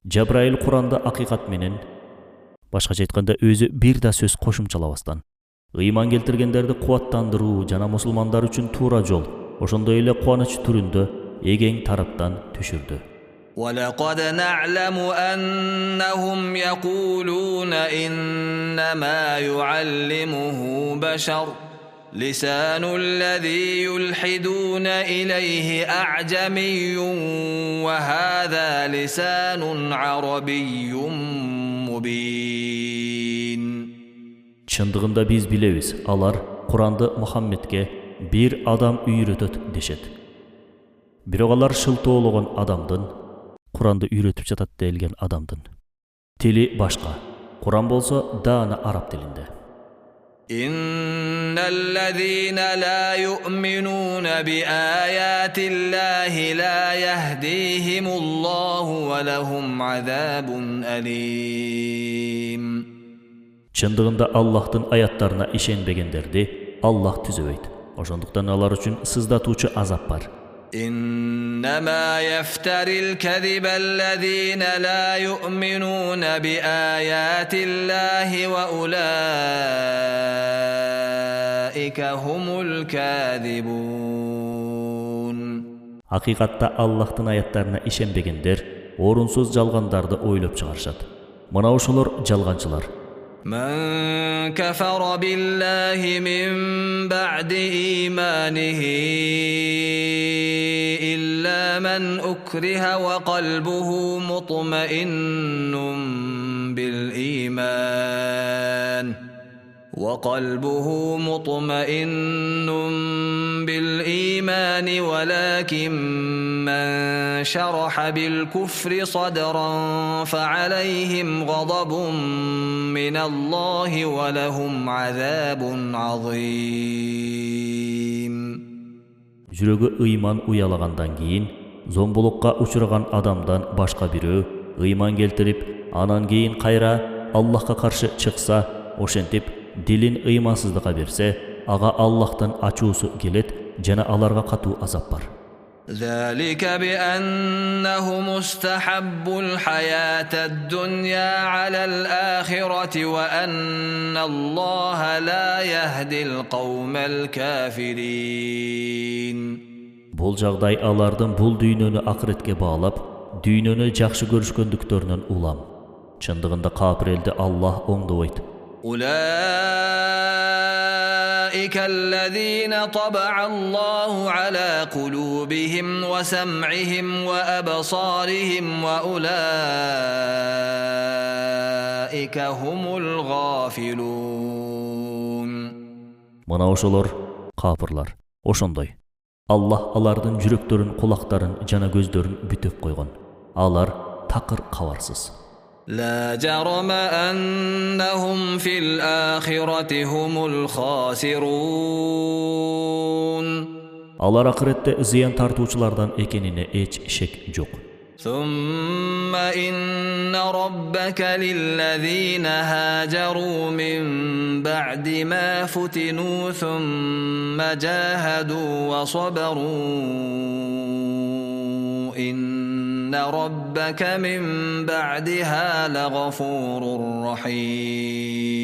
Speaker 1: Жабраил Куранда акыйкат менен, башкача айтканда өзү бир да сөз кошумчалабастан, ыйман келтиргендерди кубаттандыруу жана мусулмандар үчүн туура жол, ошондой эле кубаныч түрүндө эген тараптан түшүрдү.
Speaker 3: ولقد نعلم أنهم يقولون إنما يعلمه بشر لسان الذي يلحدون إليه أعجمي وهذا لسان عربي مبين.
Speaker 1: Чындыгында биз билебиз, алар Куранды Мухаммедке бир адам үйрөтөт дешет. Бирок алар шылтоологон адамдын, Куранды үйрөтүп жатат делген адамдын тили башка. Куран болсо даана араб тилинде.
Speaker 3: إن الذين لا يؤمنون بآيات الله لا يهديهم الله ولهم عذاب أليم.
Speaker 1: Чындыгында Аллахтын аяттарына ишенбегендерди Аллах түзөбөйт. Ошондуктан алар үчүн сыздатуучу азап бар.
Speaker 3: إنما يفتري الكذب الذين لا يؤمنون بآيات الله وأولئك هم الكاذبون.
Speaker 1: Haqiqatda Allah'tın ayetlerine işenbegenler orunsuz жалгандарды ойлоп чыгарышат. Мына ошолор жалганчылар.
Speaker 3: من كفر بالله من بعد إيمانه إلا من أكره وقلبه مطمئن بالإيمان ولكن من شرح بالكفر صدرا فعليهم غضب من الله ولهم عذاب عظيم.
Speaker 1: Жүрөгү ыйман уялагандан кийин зомбулукка учураган адамдан башка бирөө ыйман келтирип, анан кийин кайра Аллахка каршы чыкса, ошентип дилин ыймансыздыкка берсе, ага Аллахтан ачуусу келет жана аларга катуу азап бар.
Speaker 3: ذلك بأنهم استحبوا الحياة الدنيا على الآخرة وأن الله لا يهدي القوم الكافرين.
Speaker 1: Бул жагдай алардын бул дүйнөнү акыретке баалап, дүйнөнү жакшы көрүшкөндүктөрүнөн улам. Чындыгында капир элди Аллах оңдобойт.
Speaker 3: أولئك الذين طبع الله على قلوبهم وسمعهم وأبصارهم وأولئك هم الغافلون.
Speaker 1: Мына ошолор капырлар. Ошондой. Аллах алардын жүрөктөрүн, кулактарын жана көздөрүн бүтөп койгон. Алар такыр кабарсыз.
Speaker 3: لا جرم أنهم في الآخرة هم الخاسرون.
Speaker 1: Алар акыретте зыян тартуучулардан экенине эч шек жок.
Speaker 3: ثم إن ربك للذين هاجروا من بعد ما فتنوا ثم جاهدوا وصبروا إن ربك من بعدها لغفور رحيم.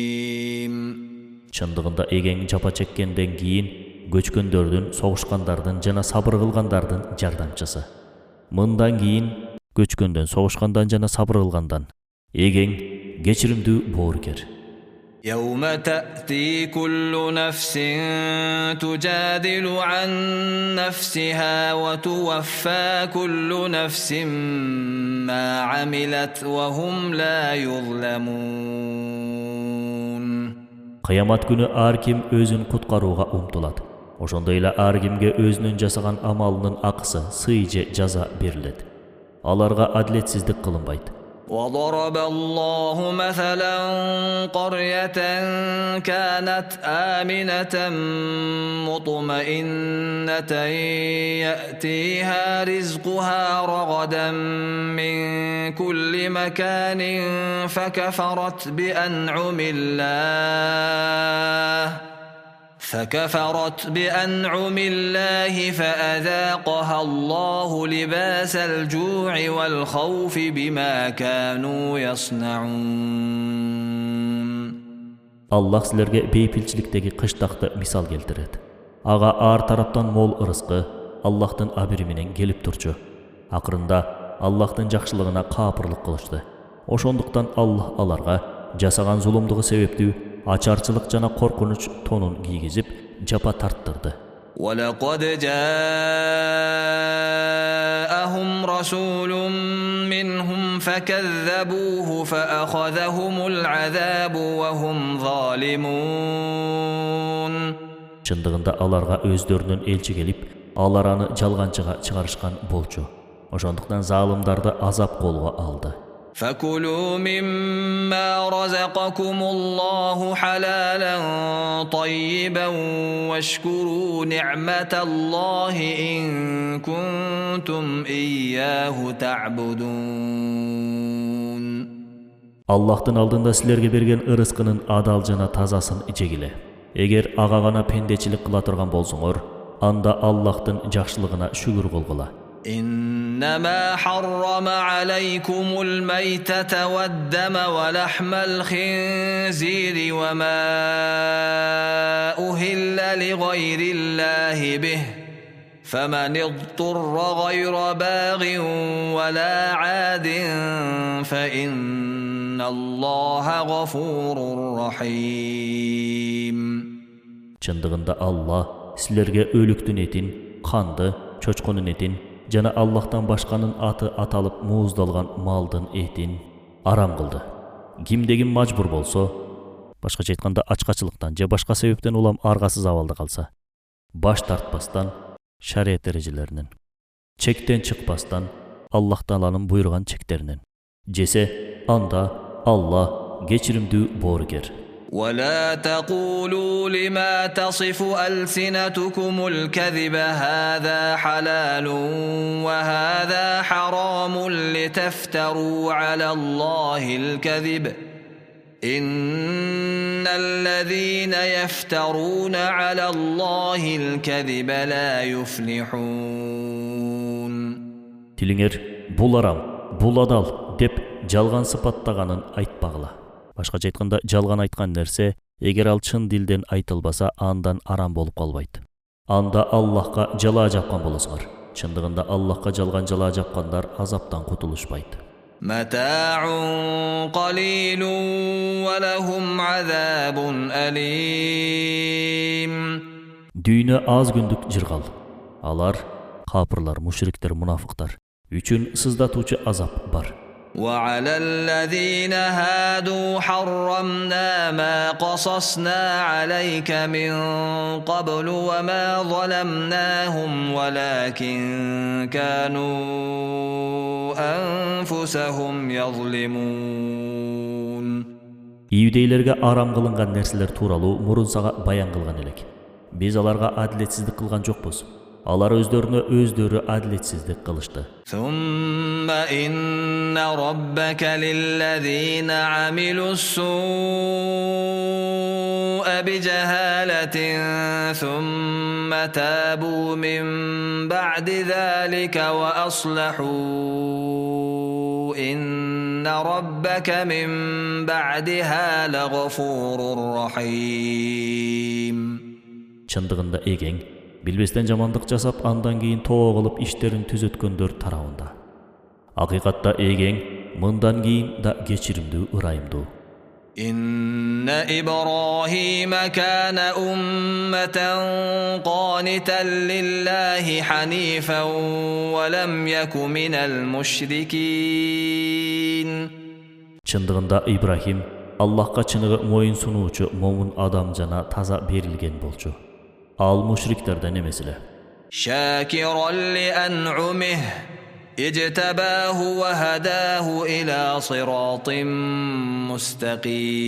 Speaker 1: Чындыгында эген жапа чеккенден кийин көчкөндөрдүн, согушкандардын жана сабыр кылгандардын жардамчысы. Мындан кийин көчкөндөн, согушкандан жана сабыр кылгандан эген кечиримдүү боорукер.
Speaker 3: يوم تأتي كل نفس تجادل عن نفسها وتوفى كل نفس ما عملت وهم لا يظلمون.
Speaker 1: Кыямат күнү ар ким өзүн куткарууга умтулат. Ошондой эле ар кимге өзүнүн жасаган амалынын акысы, сый же жаза берилет. Аларга адилетсиздик кылынбайт.
Speaker 3: وضرب الله مثلا قرية كانت آمنة مطمئنة يأتيها رزقها رغدا من كل مكان فكفرت بأنعم الله فأذاقها الله لباس الجوع والخوف بما كانوا يصنعون.
Speaker 1: Аллах силерге бейпилчиликтеги кыштакты мисал келтирет. Ага ар тараптан мол ырыскы Аллахтын абири менен келип турчу. Акырында Аллахтын жакшылыгына капырлык кылышты. Ошондуктан Аллах аларга жасаган зулумдугу себептүү ачарчылык жана коркунуч тонун кийгизип жапа тарттырды.
Speaker 3: وَلَقَدْ جَاءَهُمْ رَسُولٌ مِّنْهُمْ فَكَذَّبُوهُ فَأَخَذَهُمُ الْعَذَابُ وَهُمْ ظَالِمُونَ.
Speaker 1: Чындыгында аларга өздөрүнүн элчи келип, алар аны жалганчыга чыгарышкан болчу. Ошондуктан залымдарды азап колго алды.
Speaker 3: فَكُلُوا مِمَّا رَزَقَكُمُ اللَّهُ حَلَالًا طَيِّبًا وَاشْكُرُوا نِعْمَةَ اللَّهِ إِن كُنتُمْ إِيَّاهُ تَعْبُدُونَ.
Speaker 1: Аллахтын алдында силерге берген ырыскынын адал жана тазасын жегиле. Эгер ага гана пендечилик кыла турган болсоңор, анда Аллахтын жакшылыгына шүгүр кылгыла.
Speaker 3: إنما حرم عليكم الميتة والدم ولحم الخنزير وما أهل لغير الله به فمن اضطر غير باغ ولا عاد فإن الله غفور رحيم.
Speaker 1: Чындыгында Аллах силерге өлүктүн этин, канды, чочконун этин жана Аллахтан башканын аты аталып мууздалган малдын этин арам кылды. Кимдегин мажбур болсо, башкача айтканда ачкачылыктан же башка себептен улам аргасыз абалда калса, баш тартпастан шарият эрежелеринен, чектен чыкпастан Аллах Тааланын буйруган чектеринен жесе, анда Аллах кечиримдүү боорукер.
Speaker 3: ولا تقولوا لما تصف ألسنتكم الكذب هذا حلال وهذا حرام لتفتروا على الله الكذب إن الذين يفترون على الله الكذب لا يفلحون.
Speaker 1: Тилиңер бул арам, бул адал деп жалган сыпаттаганын айтпагыла. Башкача айтканда, жалган айткан нерсе, эгер ал чын дилден айтылбаса, андан арам болуп калбайт. Анда Аллахка жалаа жапкан болосуңар. Чындыгында Аллахка жалган жалаа жапкандар азаптан кутулушпайт.
Speaker 3: متاع قليل ولهم عذاب أليم.
Speaker 1: Дүйнө аз күндүк жыргал. Алар капырлар, мушриктер, мунафыктар үчүн сыздатуучу азап бар.
Speaker 3: وعلى الذين هادوا حرمنا ما قصصنا عليك من قبل وما ظلمناهم ولكن كانوا أنفسهم يظلمون.
Speaker 1: Иудейлерге арам кылынган нерселер тууралуу мурун сага баян кылган элек. Биз аларга адилетсиздик кылган жокпуз. Алар өздөрү адилетсиздик кылышты.
Speaker 3: ثم إن ربك للذين عملوا السوء بجهالة ثم تابوا من بعد ذلك وأصلحوا إن ربك من بعدها لغفور رحيم.
Speaker 1: Чындыгында эгең билбестен жамандык жасап, андан кийин тоо кылып иштерин түзөткөндөр тарабында. Акыйкатта эгең мындан кийин да кечиримдүү, ырайымдуу.
Speaker 3: إن إبراهيم كان أمة قانتا لله حنيفا ولم يك من المشركين.
Speaker 1: Чындыгында Ибрахим Аллахка чыныгы моюн сунуучу момун адам жана таза берилген болчу. Ал мушриктерден эмес эле.
Speaker 3: شاكرا لأنعمه اجتباه وهداه إلى صراط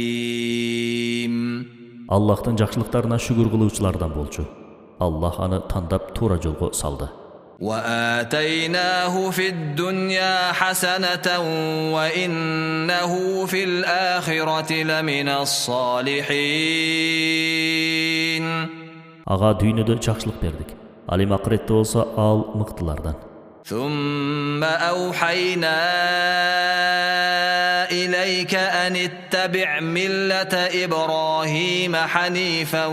Speaker 3: مستقيم.
Speaker 1: Аллахтын жакшылыктарына шүгүр кылуучулардан болчу. Аллах аны тандап туура жолго салды.
Speaker 3: وآتيناه في الدنيا حسنة وإنه في الآخرة لمن الصالحين.
Speaker 1: Ага дүйнөдө жакшылык бердик. Ал эми акыретте болсо ал мыктылардан.
Speaker 3: ثم أوحينا إليك أن اتبع ملة إبراهيم حنيفا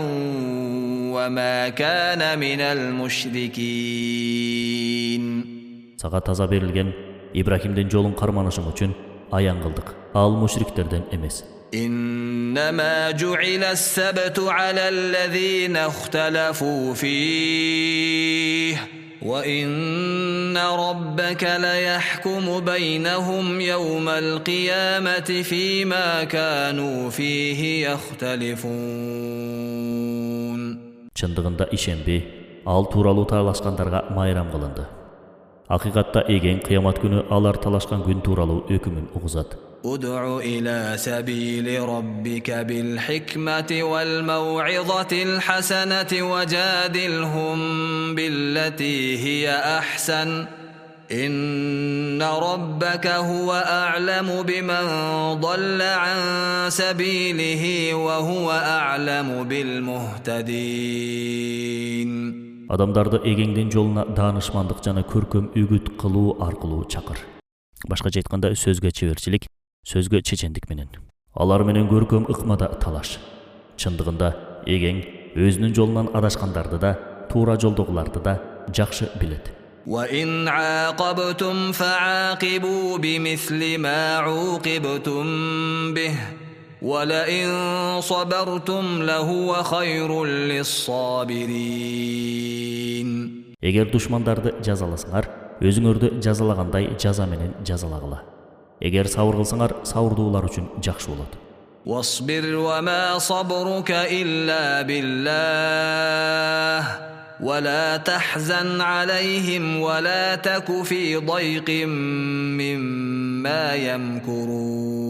Speaker 3: وما كان من المشركين.
Speaker 1: Сага таза берилген Ибрахимдин жолун карманышың үчүн аян кылдык. Ал мушриктерден эмес.
Speaker 3: إنما جعل السبت على الذين اختلفوا فيه وإن ربك ليحكم بينهم يوم القيامة فيما كانوا فيه يختلفون.
Speaker 1: Чындыгында ишенби, ал тууралуу талашкандарга майрам кылынды. Акыйкатта эген кыямат күнү алар талашкан күн тууралуу өкүмүн угузат.
Speaker 3: ادع إلى سبيل ربك بالحكمة والموعظة الحسنة وجادلهم بالتي هي أحسن إن ربك هو أعلم بمن ضل عن سبيله وهو أعلم بالمهتدين.
Speaker 1: Адамдарды эгеңдин жолуна даанышмандык жана көркөм үгүт кылуу аркылуу чакыр. Башкача айтканда сөзгө чеберчилик, сөзгө чечендик менен. Алар менен көркөм ыкмада талаш. Чындыгында эгең өзүнүн жолунан адашкандарды да, туура жолдогуларды да жакшы билет.
Speaker 3: وَإِنْ عَاقَبْتُمْ فَعَاقِبُوا بِمِثْلِ مَا عُوقِبْتُمْ بِهِ وَلَئِنْ صَبَرْتُمْ لَهُوَ خَيْرٌ لِلصَّابِرِينَ.
Speaker 1: Эгер душмандарды жазаласаңар, өзүңөрдү жазалагандай жаза менен жазалагыла. Эгер сабыр кылсаңар, сабырдуулар үчүн жакшы болот.
Speaker 3: وَاصْبِرْ وَمَا صَبْرُكَ إِلَّا بِاللَّهِ وَلَا تَحْزَنْ عَلَيْهِمْ وَلَا تَكُ فِي ضَيْقٍ مِّمَّا يَمْكُرُونَ.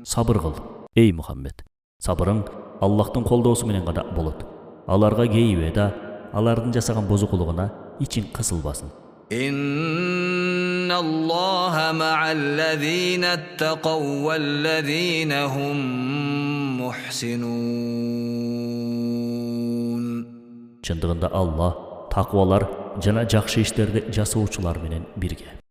Speaker 1: Сабыр кыл, эй Мухаммед. Сабырың Аллахтын колдоосу менен гана болот. Аларга кейибе да, алардын жасаган бозокулугуна ичин кысылбасын.
Speaker 3: إِنَّ اللَّهَ مَعَ الَّذِينَ اتَّقَوْا وَالَّذِينَ هُمْ مُحْسِنُونَ.
Speaker 1: Чындыгында Алла таквалар жана жакшы иштерди жасоочулар менен бирге.